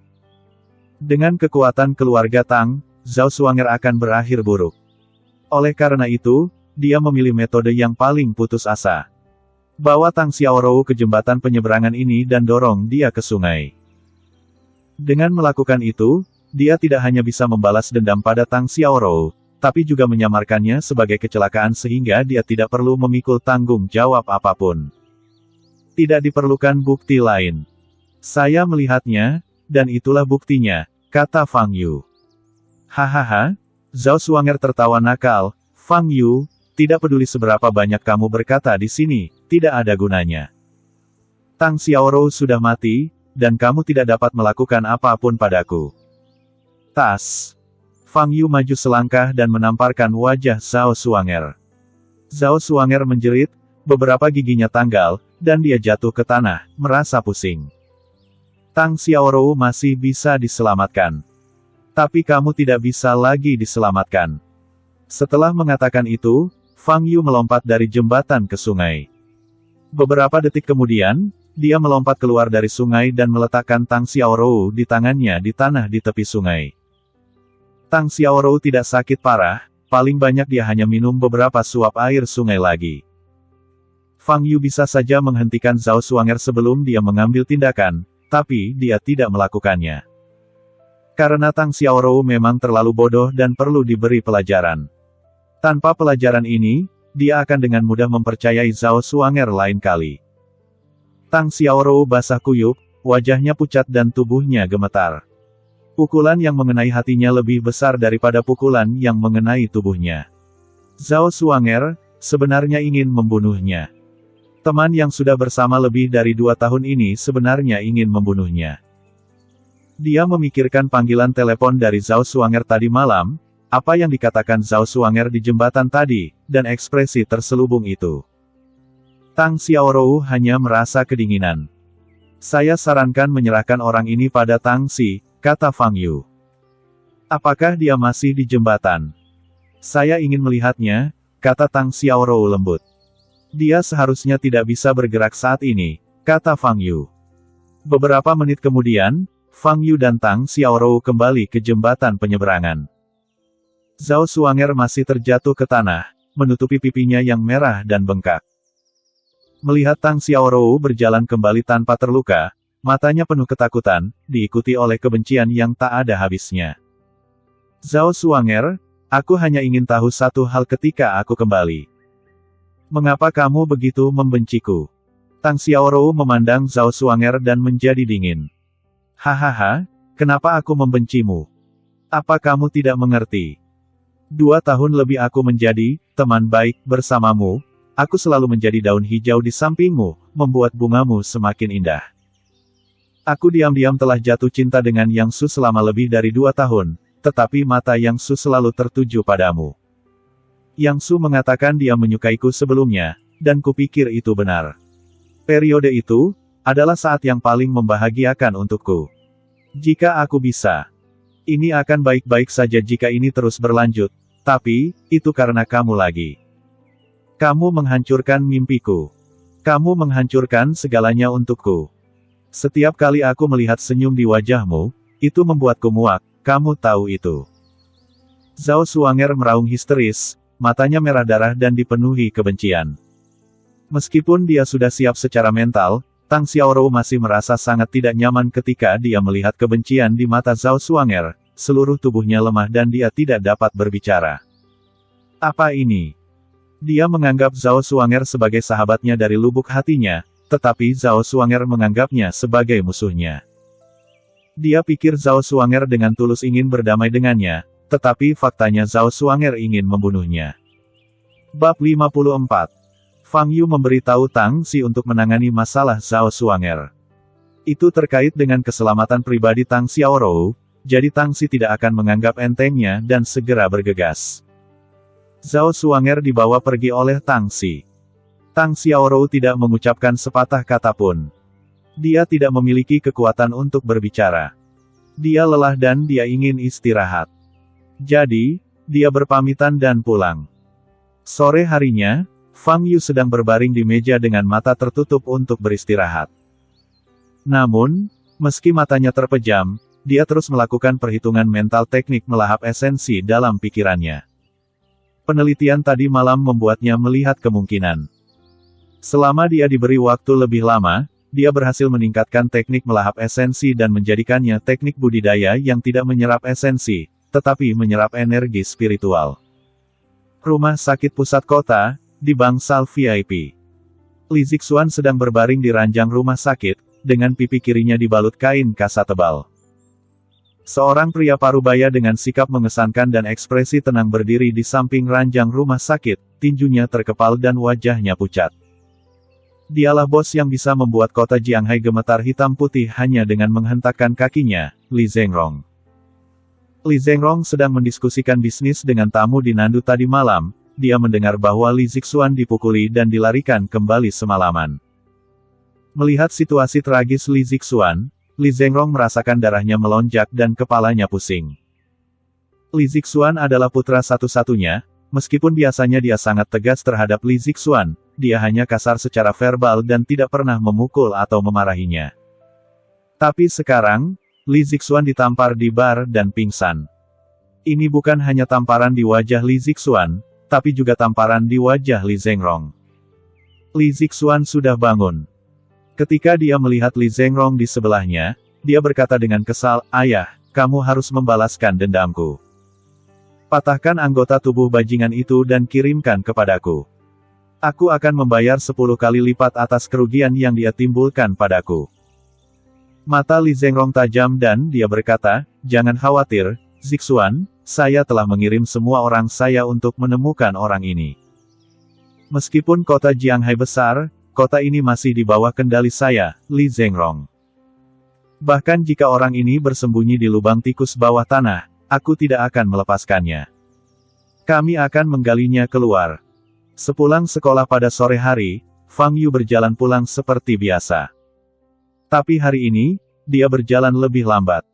Dengan kekuatan keluarga Tang, Zhao Xuanger akan berakhir buruk. Oleh karena itu, dia memilih metode yang paling putus asa. Bawa Tang Xiaorou ke jembatan penyeberangan ini dan dorong dia ke sungai. Dengan melakukan itu, dia tidak hanya bisa membalas dendam pada Tang Xiaorou, tapi juga menyamarkannya sebagai kecelakaan sehingga dia tidak perlu memikul tanggung jawab apapun. Tidak diperlukan bukti lain. Saya melihatnya, dan itulah buktinya, kata Fang Yu. Hahaha, Zhao Xuanger tertawa nakal. Fang Yu, tidak peduli seberapa banyak kamu berkata di sini, tidak ada gunanya. Tang Xiaorou sudah mati, dan kamu tidak dapat melakukan apapun padaku. Tas. Fang Yu maju selangkah dan menamparkan wajah Zhao Xuanger. Zhao Xuanger menjerit, beberapa giginya tanggal, dan dia jatuh ke tanah, merasa pusing. Tang Xiaorou masih bisa diselamatkan. Tapi kamu tidak bisa lagi diselamatkan. Setelah mengatakan itu, Fang Yu melompat dari jembatan ke sungai. Beberapa detik kemudian, dia melompat keluar dari sungai dan meletakkan Tang Xiaorou di tangannya di tanah di tepi sungai. Tang Xiaorou tidak sakit parah, paling banyak dia hanya minum beberapa suap air sungai lagi. Fang Yu bisa saja menghentikan Zhao Xuanger sebelum dia mengambil tindakan, tapi dia tidak melakukannya. Karena Tang Xiaorou memang terlalu bodoh dan perlu diberi pelajaran. Tanpa pelajaran ini, dia akan dengan mudah mempercayai Zhao Xuanger lain kali. Tang Xiaorou basah kuyup, wajahnya pucat dan tubuhnya gemetar. Pukulan yang mengenai hatinya lebih besar daripada pukulan yang mengenai tubuhnya. Zhao Xuanger sebenarnya ingin membunuhnya. Teman yang sudah bersama lebih dari 2 tahun ini sebenarnya ingin membunuhnya. Dia memikirkan panggilan telepon dari Zhao Xuanger tadi malam, apa yang dikatakan Zhao Xuanger di jembatan tadi, dan ekspresi terselubung itu. Tang Xiaorou hanya merasa kedinginan. Saya sarankan menyerahkan orang ini pada Tang Xi, kata Fang Yu. Apakah dia masih di jembatan? Saya ingin melihatnya, kata Tang Xiaorou lembut. Dia seharusnya tidak bisa bergerak saat ini, kata Fang Yu. Beberapa menit kemudian, Fang Yu dan Tang Xiaorou kembali ke jembatan penyeberangan. Zhao Xuanger masih terjatuh ke tanah, menutupi pipinya yang merah dan bengkak. Melihat Tang Xiaorou berjalan kembali tanpa terluka, matanya penuh ketakutan, diikuti oleh kebencian yang tak ada habisnya. Zhao Xuanger, aku hanya ingin tahu satu hal ketika aku kembali. Mengapa kamu begitu membenciku? Tang Xiaorou memandang Zhao Xuanger dan menjadi dingin. Hahaha, kenapa aku membencimu? Apa kamu tidak mengerti? 2 tahun lebih aku menjadi teman baik bersamamu, aku selalu menjadi daun hijau di sampingmu, membuat bungamu semakin indah. Aku diam-diam telah jatuh cinta dengan Yang Su selama lebih dari 2 tahun, tetapi mata Yang Su selalu tertuju padamu. Yang Su mengatakan dia menyukaiku sebelumnya, dan kupikir itu benar. Periode itu adalah saat yang paling membahagiakan untukku. Jika aku bisa. Ini akan baik-baik saja jika ini terus berlanjut, tapi, itu karena kamu lagi. Kamu menghancurkan mimpiku. Kamu menghancurkan segalanya untukku. Setiap kali aku melihat senyum di wajahmu, itu membuatku muak, kamu tahu itu. Zhao Xuanger meraung histeris, matanya merah darah dan dipenuhi kebencian. Meskipun dia sudah siap secara mental, Tang Xiaorou masih merasa sangat tidak nyaman ketika dia melihat kebencian di mata Zhao Xuanger, seluruh tubuhnya lemah dan dia tidak dapat berbicara. Apa ini? Dia menganggap Zhao Xuanger sebagai sahabatnya dari lubuk hatinya, tetapi Zhao Xuanger menganggapnya sebagai musuhnya. Dia pikir Zhao Xuanger dengan tulus ingin berdamai dengannya, tetapi faktanya Zhao Xuanger ingin membunuhnya. Bab 54. Fang Yu memberitahu Tang Xi untuk menangani masalah Zhao Xuanger. Itu terkait dengan keselamatan pribadi Tang Xiaorou, jadi Tang Xi tidak akan menganggap entengnya dan segera bergegas. Zhao Xuanger dibawa pergi oleh Tang Xi. Tang Xiaorou tidak mengucapkan sepatah kata pun. Dia tidak memiliki kekuatan untuk berbicara. Dia lelah dan dia ingin istirahat. Jadi, dia berpamitan dan pulang. Sore harinya, Fang Yu sedang berbaring di meja dengan mata tertutup untuk beristirahat. Namun, meski matanya terpejam, dia terus melakukan perhitungan mental teknik melahap esensi dalam pikirannya. Penelitian tadi malam membuatnya melihat kemungkinan. Selama dia diberi waktu lebih lama, dia berhasil meningkatkan teknik melahap esensi dan menjadikannya teknik budidaya yang tidak menyerap esensi, tetapi menyerap energi spiritual. Rumah sakit pusat kota, di bangsal VIP. Li Zixuan sedang berbaring di ranjang rumah sakit, dengan pipi kirinya dibalut kain kasa tebal. Seorang pria parubaya dengan sikap mengesankan dan ekspresi tenang berdiri di samping ranjang rumah sakit, tinjunya terkepal dan wajahnya pucat. Dialah bos yang bisa membuat kota Jianghai gemetar hitam putih hanya dengan menghentakkan kakinya, Li Zhengrong. Li Zhengrong sedang mendiskusikan bisnis dengan tamu di Nandu tadi malam, dia mendengar bahwa Li Zixuan dipukuli dan dilarikan kembali semalaman. Melihat situasi tragis Li Zixuan, Li Zhengrong merasakan darahnya melonjak dan kepalanya pusing. Li Zixuan adalah putra satu-satunya, meskipun biasanya dia sangat tegas terhadap Li Zixuan, dia hanya kasar secara verbal dan tidak pernah memukul atau memarahinya. Tapi sekarang, Li Zixuan ditampar di bar dan pingsan. Ini bukan hanya tamparan di wajah Li Zixuan, tapi juga tamparan di wajah Li Zhengrong. Li Zixuan sudah bangun. Ketika dia melihat Li Zhengrong di sebelahnya, dia berkata dengan kesal, "Ayah, kamu harus membalaskan dendamku. Patahkan anggota tubuh bajingan itu dan kirimkan kepadaku. Aku akan membayar 10 kali lipat atas kerugian yang dia timbulkan padaku." Mata Li Zhengrong tajam dan dia berkata, "Jangan khawatir, Zixuan, saya telah mengirim semua orang saya untuk menemukan orang ini. Meskipun kota Jianghai besar, kota ini masih di bawah kendali saya, Li Zhengrong. Bahkan jika orang ini bersembunyi di lubang tikus bawah tanah, aku tidak akan melepaskannya. Kami akan menggalinya keluar." Sepulang sekolah pada sore hari, Fang Yu berjalan pulang seperti biasa. Tapi hari ini, dia berjalan lebih lambat.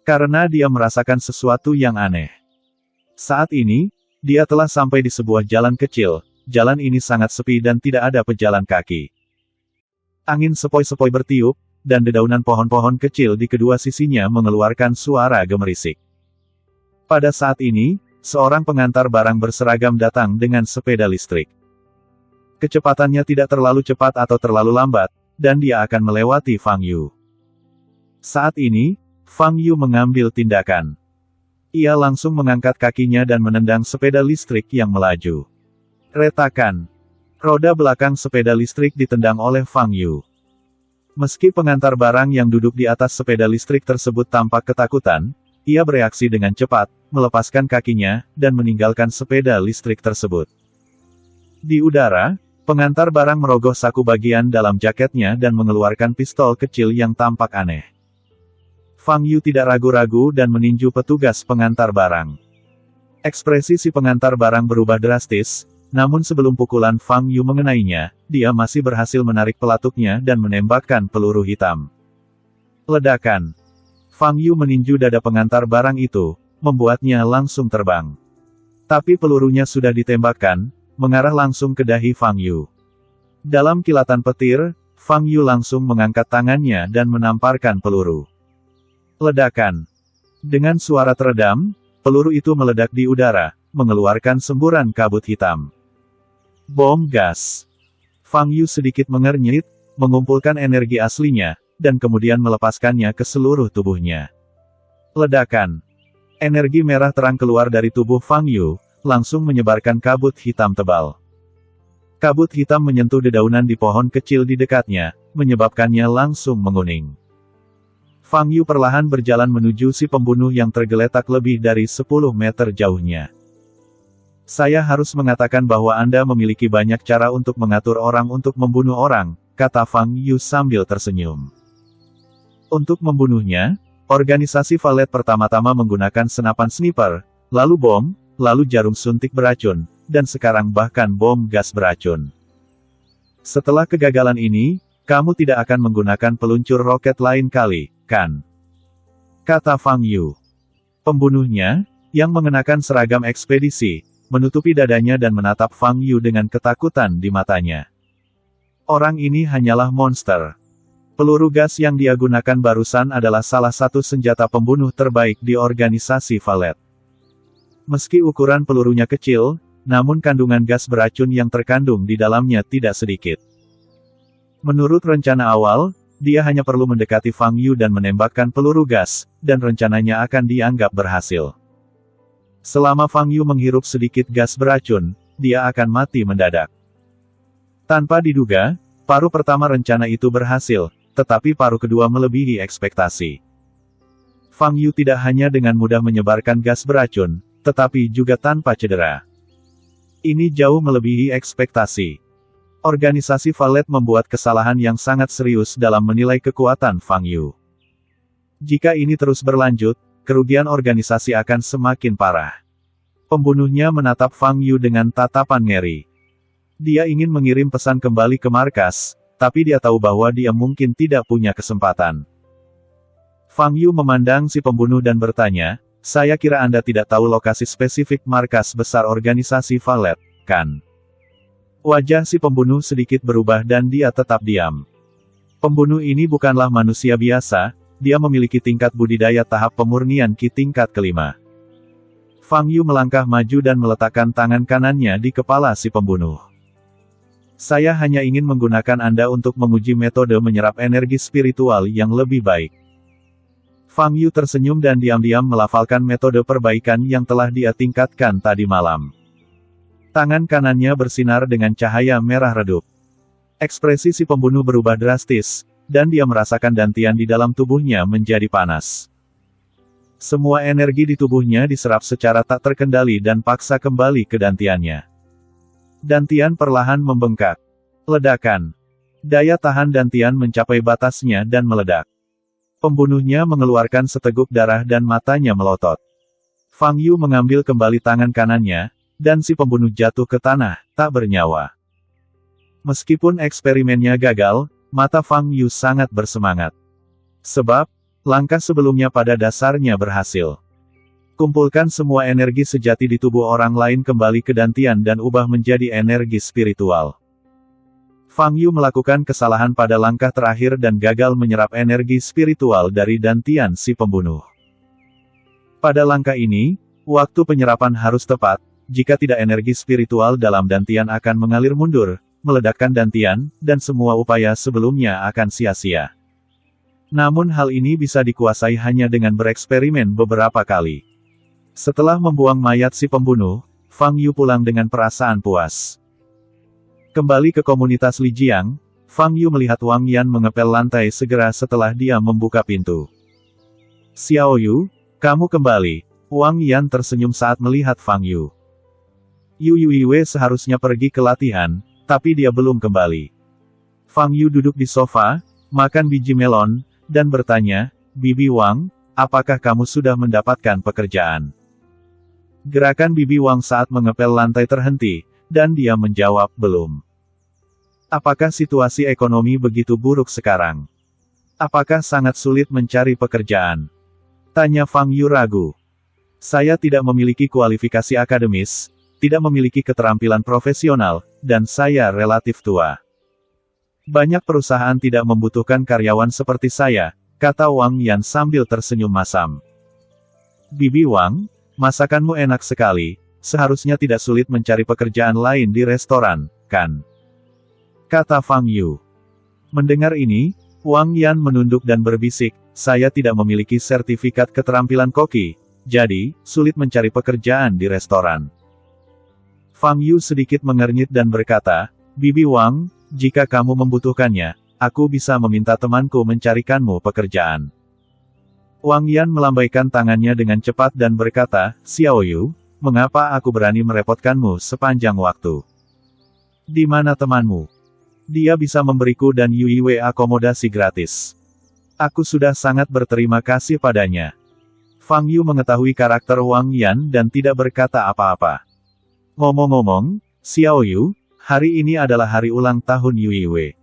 Karena dia merasakan sesuatu yang aneh. Saat ini, dia telah sampai di sebuah jalan kecil. Jalan ini sangat sepi dan tidak ada pejalan kaki. Angin sepoi-sepoi bertiup, dan dedaunan pohon-pohon kecil di kedua sisinya mengeluarkan suara gemerisik. Pada saat ini, seorang pengantar barang berseragam datang dengan sepeda listrik. Kecepatannya tidak terlalu cepat atau terlalu lambat, dan dia akan melewati Fang Yu. Saat ini, Fang Yu mengambil tindakan. Ia langsung mengangkat kakinya dan menendang sepeda listrik yang melaju. Retakan. Roda belakang sepeda listrik ditendang oleh Fang Yu. Meski pengantar barang yang duduk di atas sepeda listrik tersebut tampak ketakutan, ia bereaksi dengan cepat, melepaskan kakinya, dan meninggalkan sepeda listrik tersebut. Di udara, pengantar barang merogoh saku bagian dalam jaketnya dan mengeluarkan pistol kecil yang tampak aneh. Fang Yu tidak ragu-ragu dan meninju petugas pengantar barang. Ekspresi si pengantar barang berubah drastis, namun sebelum pukulan Fang Yu mengenainya, dia masih berhasil menarik pelatuknya dan menembakkan peluru hitam. Ledakan. Fang Yu meninju dada pengantar barang itu, membuatnya langsung terbang. Tapi pelurunya sudah ditembakkan, mengarah langsung ke dahi Fang Yu. Dalam kilatan petir, Fang Yu langsung mengangkat tangannya dan menamparkan peluru. Ledakan. Dengan suara teredam, peluru itu meledak di udara, mengeluarkan semburan kabut hitam. Bom gas. Fang Yu sedikit mengernyit, mengumpulkan energi aslinya, dan kemudian melepaskannya ke seluruh tubuhnya. Ledakan. Energi merah terang keluar dari tubuh Fang Yu, langsung menyebarkan kabut hitam tebal. Kabut hitam menyentuh dedaunan di pohon kecil di dekatnya, menyebabkannya langsung menguning. Fang Yu perlahan berjalan menuju si pembunuh yang tergeletak lebih dari 10 meter jauhnya. "Saya harus mengatakan bahwa Anda memiliki banyak cara untuk mengatur orang untuk membunuh orang," kata Fang Yu sambil tersenyum. Untuk membunuhnya, organisasi Valet pertama-tama menggunakan senapan sniper, lalu bom, lalu jarum suntik beracun, dan sekarang bahkan bom gas beracun. Setelah kegagalan ini, kamu tidak akan menggunakan peluncur roket lain kali, kan? Kata Fang Yu. Pembunuhnya, yang mengenakan seragam ekspedisi, menutupi dadanya dan menatap Fang Yu dengan ketakutan di matanya. Orang ini hanyalah monster. Peluru gas yang dia gunakan barusan adalah salah satu senjata pembunuh terbaik di organisasi Valet. Meski ukuran pelurunya kecil, namun kandungan gas beracun yang terkandung di dalamnya tidak sedikit. Menurut rencana awal, dia hanya perlu mendekati Fang Yu dan menembakkan peluru gas, dan rencananya akan dianggap berhasil. Selama Fang Yu menghirup sedikit gas beracun, dia akan mati mendadak. Tanpa diduga, paru pertama rencana itu berhasil, tetapi paru kedua melebihi ekspektasi. Fang Yu tidak hanya dengan mudah menyebarkan gas beracun, tetapi juga tanpa cedera. Ini jauh melebihi ekspektasi. Organisasi Valet membuat kesalahan yang sangat serius dalam menilai kekuatan Fang Yu. Jika ini terus berlanjut, kerugian organisasi akan semakin parah. Pembunuhnya menatap Fang Yu dengan tatapan ngeri. Dia ingin mengirim pesan kembali ke markas, tapi dia tahu bahwa dia mungkin tidak punya kesempatan. Fang Yu memandang si pembunuh dan bertanya, "Saya kira Anda tidak tahu lokasi spesifik markas besar organisasi Valet, kan?" Wajah si pembunuh sedikit berubah dan dia tetap diam. Pembunuh ini bukanlah manusia biasa, dia memiliki tingkat budidaya tahap pemurnian Qi tingkat kelima. Fang Yu melangkah maju dan meletakkan tangan kanannya di kepala si pembunuh. "Saya hanya ingin menggunakan Anda untuk menguji metode menyerap energi spiritual yang lebih baik." Fang Yu tersenyum dan diam-diam melafalkan metode perbaikan yang telah dia tingkatkan tadi malam. Tangan kanannya bersinar dengan cahaya merah redup. Ekspresi si pembunuh berubah drastis, dan dia merasakan dantian di dalam tubuhnya menjadi panas. Semua energi di tubuhnya diserap secara tak terkendali dan paksa kembali ke dantiannya. Dantian perlahan membengkak. Ledakan. Daya tahan dantian mencapai batasnya dan meledak. Pembunuhnya mengeluarkan seteguk darah dan matanya melotot. Fang Yu mengambil kembali tangan kanannya, dan si pembunuh jatuh ke tanah, tak bernyawa. Meskipun eksperimennya gagal, mata Fang Yu sangat bersemangat. Sebab, langkah sebelumnya pada dasarnya berhasil. Kumpulkan semua energi sejati di tubuh orang lain kembali ke dantian dan ubah menjadi energi spiritual. Fang Yu melakukan kesalahan pada langkah terakhir dan gagal menyerap energi spiritual dari dantian si pembunuh. Pada langkah ini, waktu penyerapan harus tepat, jika tidak energi spiritual dalam dantian akan mengalir mundur, meledakkan dantian, dan semua upaya sebelumnya akan sia-sia. Namun hal ini bisa dikuasai hanya dengan bereksperimen beberapa kali. Setelah membuang mayat si pembunuh, Fang Yu pulang dengan perasaan puas. Kembali ke komunitas Lijiang, Fang Yu melihat Wang Yan mengepel lantai segera setelah dia membuka pintu. "Xiao Yu, kamu kembali." Wang Yan tersenyum saat melihat Fang Yu. Yu Yuiwe seharusnya pergi ke latihan, tapi dia belum kembali. Fang Yu duduk di sofa, makan biji melon, dan bertanya, "Bibi Wang, apakah kamu sudah mendapatkan pekerjaan?" Gerakan Bibi Wang saat mengepel lantai terhenti, dan dia menjawab, "Belum." "Apakah situasi ekonomi begitu buruk sekarang? Apakah sangat sulit mencari pekerjaan?" Tanya Fang Yu ragu. "Saya tidak memiliki kualifikasi akademis, tidak memiliki keterampilan profesional, dan saya relatif tua. Banyak perusahaan tidak membutuhkan karyawan seperti saya," kata Wang Yan sambil tersenyum masam. "Bibi Wang, masakanmu enak sekali. Seharusnya tidak sulit mencari pekerjaan lain di restoran, kan?" kata Fang Yu. Mendengar ini, Wang Yan menunduk dan berbisik, "Saya tidak memiliki sertifikat keterampilan koki, jadi, sulit mencari pekerjaan di restoran." Fang Yu sedikit mengernyit dan berkata, "Bibi Wang, jika kamu membutuhkannya, aku bisa meminta temanku mencarikanmu pekerjaan." Wang Yan melambaikan tangannya dengan cepat dan berkata, "Xiao Yu, mengapa aku berani merepotkanmu sepanjang waktu? Di mana temanmu? Dia bisa memberiku dan Yuiwe akomodasi gratis. Aku sudah sangat berterima kasih padanya." Fang Yu mengetahui karakter Wang Yan dan tidak berkata apa-apa. Ngomong-ngomong, Xiao Yu, hari ini adalah hari ulang tahun Yu Yiwei.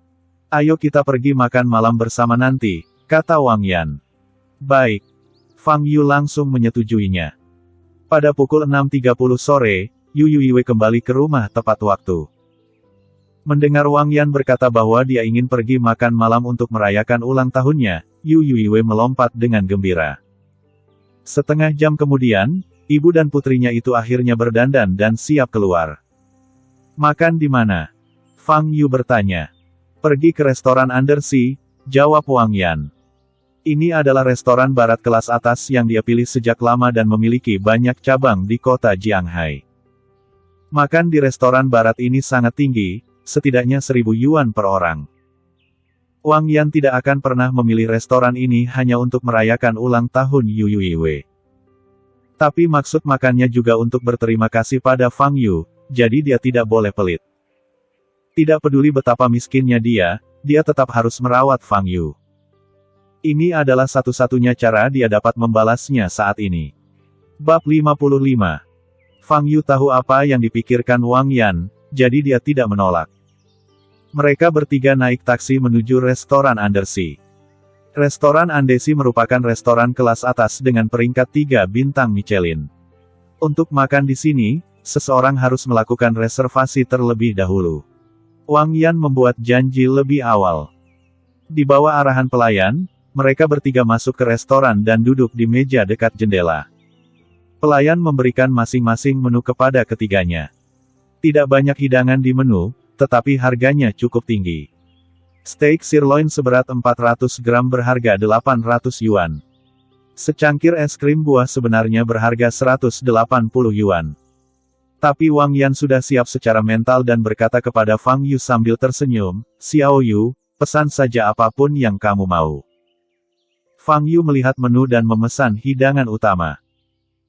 Ayo kita pergi makan malam bersama nanti, kata Wang Yan. Baik. Fang Yu langsung menyetujuinya. Pada pukul 6.30 sore, Yu Yiwei kembali ke rumah tepat waktu. Mendengar Wang Yan berkata bahwa dia ingin pergi makan malam untuk merayakan ulang tahunnya, Yu Yiwei melompat dengan gembira. Setengah jam kemudian, ibu dan putrinya itu akhirnya berdandan dan siap keluar. Makan di mana? Fang Yu bertanya. Pergi ke restoran Undersea, jawab Wang Yan. Ini adalah restoran barat kelas atas yang dia pilih sejak lama dan memiliki banyak cabang di kota Jianghai. Makan di restoran barat ini sangat tinggi, setidaknya 1.000 yuan per orang. Wang Yan tidak akan pernah memilih restoran ini hanya untuk merayakan ulang tahun Yu Yiwei. Tapi maksud makannya juga untuk berterima kasih pada Fang Yu, jadi dia tidak boleh pelit. Tidak peduli betapa miskinnya dia tetap harus merawat Fang Yu. Ini adalah satu-satunya cara dia dapat membalasnya saat ini. Bab 55. Fang Yu tahu apa yang dipikirkan Wang Yan, jadi dia tidak menolak. Mereka bertiga naik taksi menuju restoran Undersea. Restoran Undersea merupakan restoran kelas atas dengan peringkat 3 bintang Michelin. Untuk makan di sini, seseorang harus melakukan reservasi terlebih dahulu. Wang Yan membuat janji lebih awal. Di bawah arahan pelayan, mereka bertiga masuk ke restoran dan duduk di meja dekat jendela. Pelayan memberikan masing-masing menu kepada ketiganya. Tidak banyak hidangan di menu, tetapi harganya cukup tinggi. Steak sirloin seberat 400 gram berharga 800 yuan. Secangkir es krim buah sebenarnya berharga 180 yuan. Tapi Wang Yan sudah siap secara mental dan berkata kepada Fang Yu sambil tersenyum, "Xiao Yu, pesan saja apapun yang kamu mau." Fang Yu melihat menu dan memesan hidangan utama.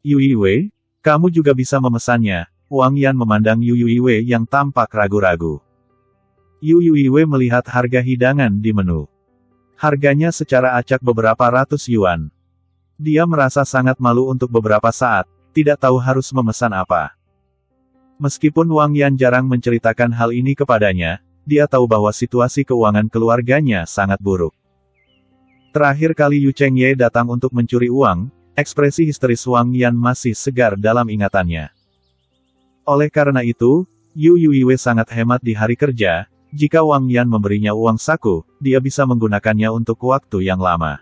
"Yu Yiwei, kamu juga bisa memesannya." Wang Yan memandang Yu Yiwei yang tampak ragu-ragu. Yu Yiwei melihat harga hidangan di menu. Harganya secara acak beberapa ratus yuan. Dia merasa sangat malu untuk beberapa saat, tidak tahu harus memesan apa. Meskipun Wang Yan jarang menceritakan hal ini kepadanya, dia tahu bahwa situasi keuangan keluarganya sangat buruk. Terakhir kali Yu Chengye datang untuk mencuri uang, ekspresi histeris Wang Yan masih segar dalam ingatannya. Oleh karena itu, Yu Yiwei sangat hemat di hari kerja. Jika Wang Yan memberinya uang saku, dia bisa menggunakannya untuk waktu yang lama.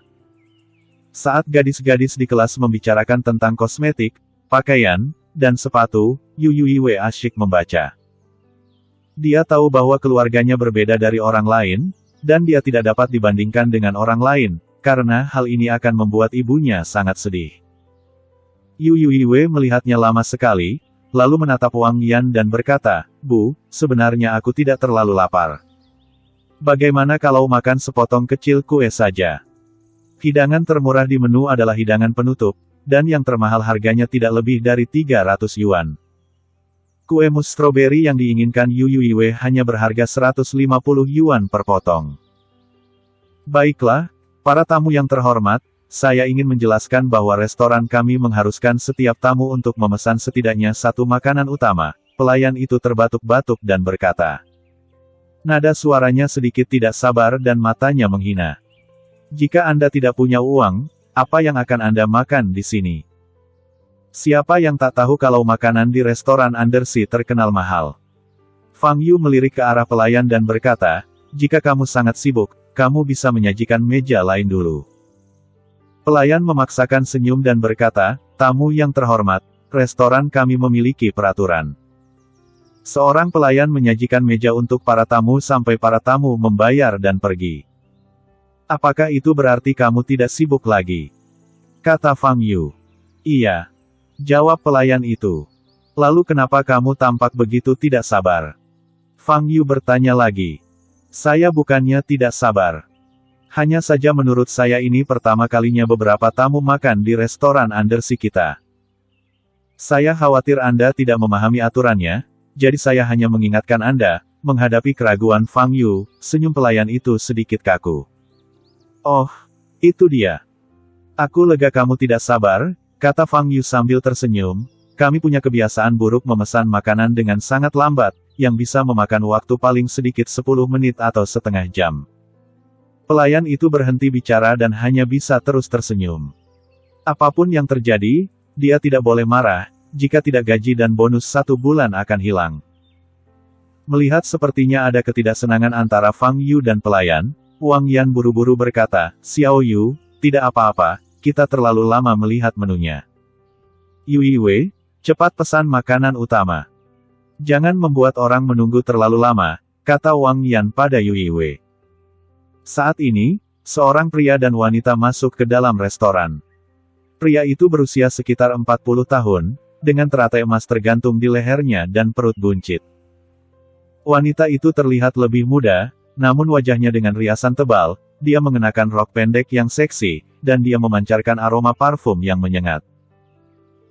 Saat gadis-gadis di kelas membicarakan tentang kosmetik, pakaian, dan sepatu, Yu Yiwei asyik membaca. Dia tahu bahwa keluarganya berbeda dari orang lain, dan dia tidak dapat dibandingkan dengan orang lain, karena hal ini akan membuat ibunya sangat sedih. Yu Yiwei melihatnya lama sekali, lalu menatap Wang Yan dan berkata, "Bu, sebenarnya aku tidak terlalu lapar. Bagaimana kalau makan sepotong kecil kue saja?" Hidangan termurah di menu adalah hidangan penutup, dan yang termahal harganya tidak lebih dari 300 yuan. Kue mus stroberi yang diinginkan Yu Yiwei hanya berharga 150 yuan per potong. "Baiklah, para tamu yang terhormat, saya ingin menjelaskan bahwa restoran kami mengharuskan setiap tamu untuk memesan setidaknya satu makanan utama." Pelayan itu terbatuk-batuk dan berkata. Nada suaranya sedikit tidak sabar dan matanya menghina. "Jika Anda tidak punya uang, apa yang akan Anda makan di sini? Siapa yang tak tahu kalau makanan di restoran Undersea terkenal mahal?" Fang Yu melirik ke arah pelayan dan berkata, "Jika kamu sangat sibuk, kamu bisa menyajikan meja lain dulu." Pelayan memaksakan senyum dan berkata, "Tamu yang terhormat, restoran kami memiliki peraturan." Seorang pelayan menyajikan meja untuk para tamu sampai para tamu membayar dan pergi. "Apakah itu berarti kamu tidak sibuk lagi?" kata Fang Yu. "Iya," jawab pelayan itu. "Lalu kenapa kamu tampak begitu tidak sabar?" Fang Yu bertanya lagi. "Saya bukannya tidak sabar. Hanya saja menurut saya ini pertama kalinya beberapa tamu makan di restoran Undersea kita. Saya khawatir Anda tidak memahami aturannya, jadi saya hanya mengingatkan Anda." Menghadapi keraguan Fang Yu, senyum pelayan itu sedikit kaku. "Oh, itu dia. Aku lega kamu tidak sabar," kata Fang Yu sambil tersenyum. kami punya kebiasaan buruk memesan makanan dengan sangat lambat, yang bisa memakan waktu paling sedikit 10 menit atau setengah jam. Pelayan itu berhenti bicara dan hanya bisa terus tersenyum. Apapun yang terjadi, dia tidak boleh marah, jika tidak gaji dan bonus 1 bulan akan hilang. Melihat sepertinya ada ketidaksenangan antara Fang Yu dan pelayan, Wang Yan buru-buru berkata, "Xiao Yu, tidak apa-apa, kita terlalu lama melihat menunya. Yui Wei, cepat pesan makanan utama. Jangan membuat orang menunggu terlalu lama," kata Wang Yan pada Yui Wei. Saat ini, seorang pria dan wanita masuk ke dalam restoran. Pria itu berusia sekitar 40 tahun, dengan teratai emas tergantung di lehernya dan perut buncit. Wanita itu terlihat lebih muda, namun wajahnya dengan riasan tebal, dia mengenakan rok pendek yang seksi, dan dia memancarkan aroma parfum yang menyengat.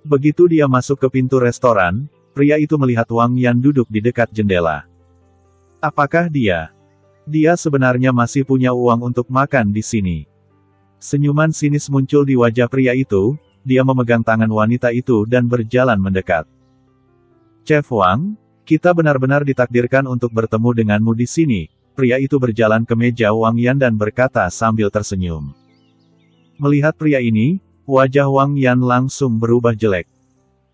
Begitu dia masuk ke pintu restoran, pria itu melihat Wang Yan duduk di dekat jendela. Apakah dia? Dia sebenarnya masih punya uang untuk makan di sini. Senyuman sinis muncul di wajah pria itu, dia memegang tangan wanita itu dan berjalan mendekat. "Chef Wang, kita benar-benar ditakdirkan untuk bertemu denganmu di sini." Pria itu berjalan ke meja Wang Yan dan berkata sambil tersenyum. Melihat pria ini, wajah Wang Yan langsung berubah jelek.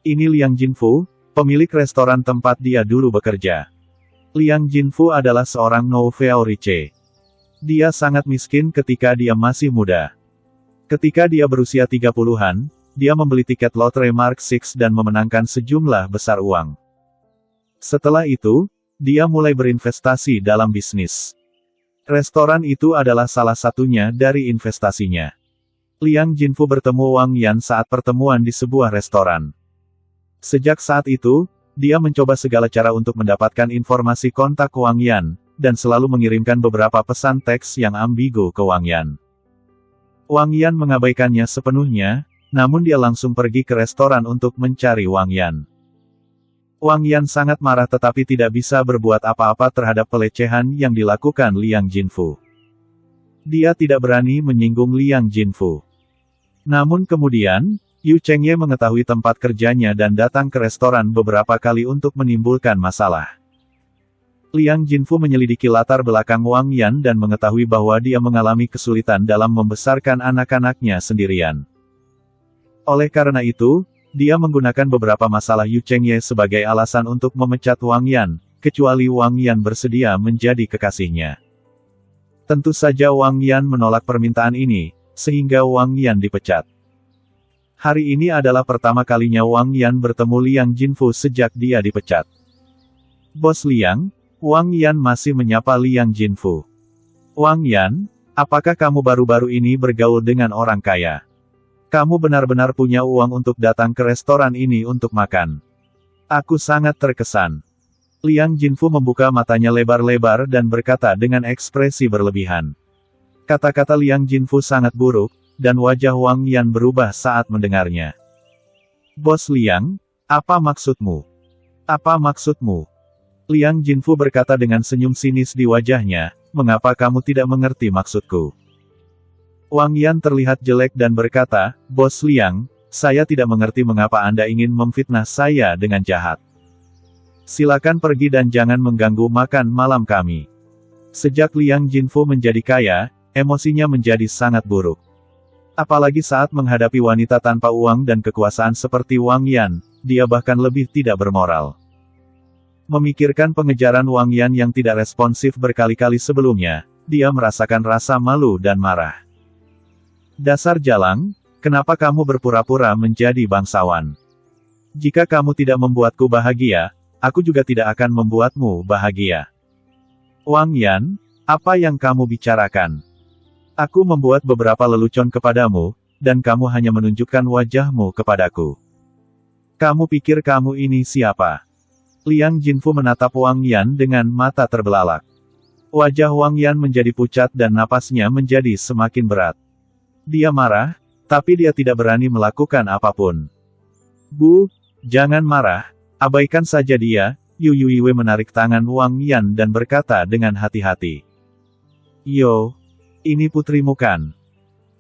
Ini Liang Jinfu, pemilik restoran tempat dia dulu bekerja. Liang Jinfu adalah seorang nouveau riche. Dia sangat miskin ketika dia masih muda. Ketika dia berusia 30-an, dia membeli tiket lotre Mark VI dan memenangkan sejumlah besar uang. Setelah itu, dia mulai berinvestasi dalam bisnis. Restoran itu adalah salah satunya dari investasinya. Liang Jinfu bertemu Wang Yan saat pertemuan di sebuah restoran. Sejak saat itu, dia mencoba segala cara untuk mendapatkan informasi kontak Wang Yan, dan selalu mengirimkan beberapa pesan teks yang ambigu ke Wang Yan. Wang Yan mengabaikannya sepenuhnya, namun dia langsung pergi ke restoran untuk mencari Wang Yan. Wang Yan sangat marah tetapi tidak bisa berbuat apa-apa terhadap pelecehan yang dilakukan Liang Jinfu. Dia tidak berani menyinggung Liang Jinfu. Namun kemudian, Yu Chengye mengetahui tempat kerjanya dan datang ke restoran beberapa kali untuk menimbulkan masalah. Liang Jinfu menyelidiki latar belakang Wang Yan dan mengetahui bahwa dia mengalami kesulitan dalam membesarkan anak-anaknya sendirian. Oleh karena itu, dia menggunakan beberapa masalah Yu Chengye sebagai alasan untuk memecat Wang Yan, kecuali Wang Yan bersedia menjadi kekasihnya. Tentu saja Wang Yan menolak permintaan ini, sehingga Wang Yan dipecat. Hari ini adalah pertama kalinya Wang Yan bertemu Liang Jinfu sejak dia dipecat. "Bos Liang," Wang Yan masih menyapa Liang Jinfu. "Wang Yan, apakah kamu baru-baru ini bergaul dengan orang kaya? Kamu benar-benar punya uang untuk datang ke restoran ini untuk makan. Aku sangat terkesan." Liang Jinfu membuka matanya lebar-lebar dan berkata dengan ekspresi berlebihan. Kata-kata Liang Jinfu sangat buruk, dan wajah Wang Yan berubah saat mendengarnya. "Bos Liang, apa maksudmu? Apa maksudmu?" Liang Jinfu berkata dengan senyum sinis di wajahnya, "Mengapa kamu tidak mengerti maksudku?" Wang Yan terlihat jelek dan berkata, "Bos Liang, saya tidak mengerti mengapa Anda ingin memfitnah saya dengan jahat. Silakan pergi dan jangan mengganggu makan malam kami." Sejak Liang Jinfu menjadi kaya, emosinya menjadi sangat buruk. Apalagi saat menghadapi wanita tanpa uang dan kekuasaan seperti Wang Yan, dia bahkan lebih tidak bermoral. Memikirkan pengejaran Wang Yan yang tidak responsif berkali-kali sebelumnya, dia merasakan rasa malu dan marah. "Dasar jalang, kenapa kamu berpura-pura menjadi bangsawan? Jika kamu tidak membuatku bahagia, aku juga tidak akan membuatmu bahagia. Wang Yan, apa yang kamu bicarakan? Aku membuat beberapa lelucon kepadamu, dan kamu hanya menunjukkan wajahmu kepadaku. Kamu pikir kamu ini siapa?" Liang Jinfu menatap Wang Yan dengan mata terbelalak. Wajah Wang Yan menjadi pucat dan napasnya menjadi semakin berat. Dia marah, tapi dia tidak berani melakukan apapun. "Bu, jangan marah, abaikan saja dia." Yu Yuiwe menarik tangan Wang Yan dan berkata dengan hati-hati. "Yo, ini putrimu kan?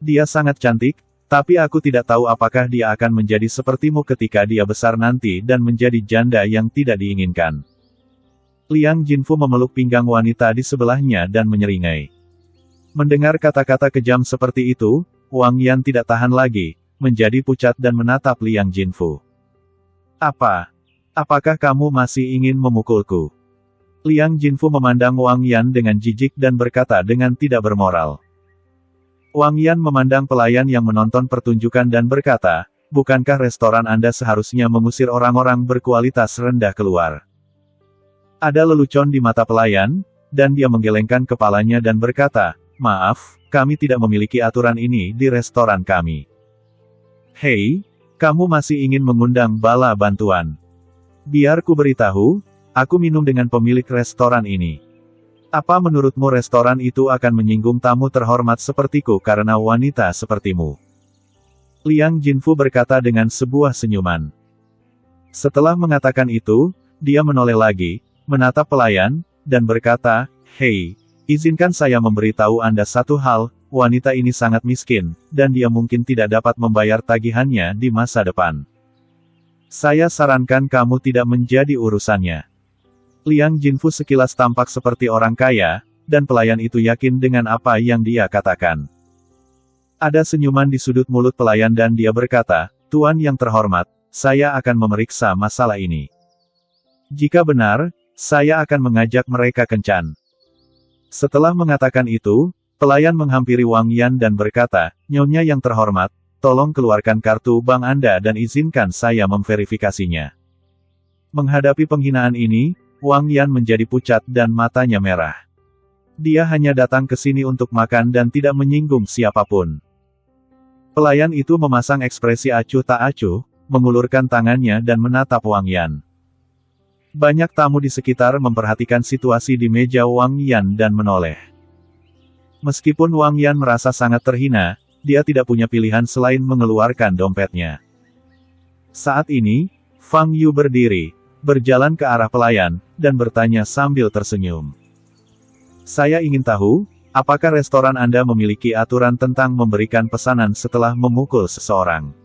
Dia sangat cantik, Tapi aku tidak tahu apakah dia akan menjadi sepertimu ketika dia besar nanti dan menjadi janda yang tidak diinginkan. Liang Jinfu memeluk pinggang wanita di sebelahnya dan menyeringai. Mendengar kata-kata kejam seperti itu, Wang Yan tidak tahan lagi, menjadi pucat dan menatap Liang Jinfu. Apakah kamu masih ingin memukulku? Liang Jinfu memandang Wang Yan dengan jijik dan berkata dengan tidak bermoral. Wang Yan memandang pelayan yang menonton pertunjukan dan berkata, bukankah restoran Anda seharusnya mengusir orang-orang berkualitas rendah keluar? Ada lelucon di mata pelayan, dan dia menggelengkan kepalanya dan berkata, maaf, kami tidak memiliki aturan ini di restoran kami. Hei, kamu masih ingin mengundang bala bantuan? Biar ku beritahu, aku minum dengan pemilik restoran ini. Apa menurutmu restoran itu akan menyinggung tamu terhormat sepertiku karena wanita sepertimu? Liang Jinfu berkata dengan sebuah senyuman. Setelah mengatakan itu, dia menoleh lagi, menatap pelayan, dan berkata, hei, izinkan saya memberitahu Anda satu hal, wanita ini sangat miskin, dan dia mungkin tidak dapat membayar tagihannya di masa depan. Saya sarankan kamu tidak menjadi urusannya. Liang Jinfu sekilas tampak seperti orang kaya, dan pelayan itu yakin dengan apa yang dia katakan. Ada senyuman di sudut mulut pelayan dan dia berkata, Tuan yang terhormat, saya akan memeriksa masalah ini. Jika benar, saya akan mengajak mereka kencan. Setelah mengatakan itu, pelayan menghampiri Wang Yan dan berkata, Nyonya yang terhormat, tolong keluarkan kartu bank Anda dan izinkan saya memverifikasinya. Menghadapi penghinaan ini, Wang Yan menjadi pucat dan matanya merah. Dia hanya datang ke sini untuk makan dan tidak menyinggung siapapun. Pelayan itu memasang ekspresi acuh tak acuh, mengulurkan tangannya dan menatap Wang Yan. Banyak tamu di sekitar memperhatikan situasi di meja Wang Yan dan menoleh. Meskipun Wang Yan merasa sangat terhina, dia tidak punya pilihan selain mengeluarkan dompetnya. Saat ini, Fang Yu berdiri, berjalan ke arah pelayan, dan bertanya sambil tersenyum. Saya ingin tahu, apakah restoran Anda memiliki aturan tentang memberikan pesanan setelah memukul seseorang?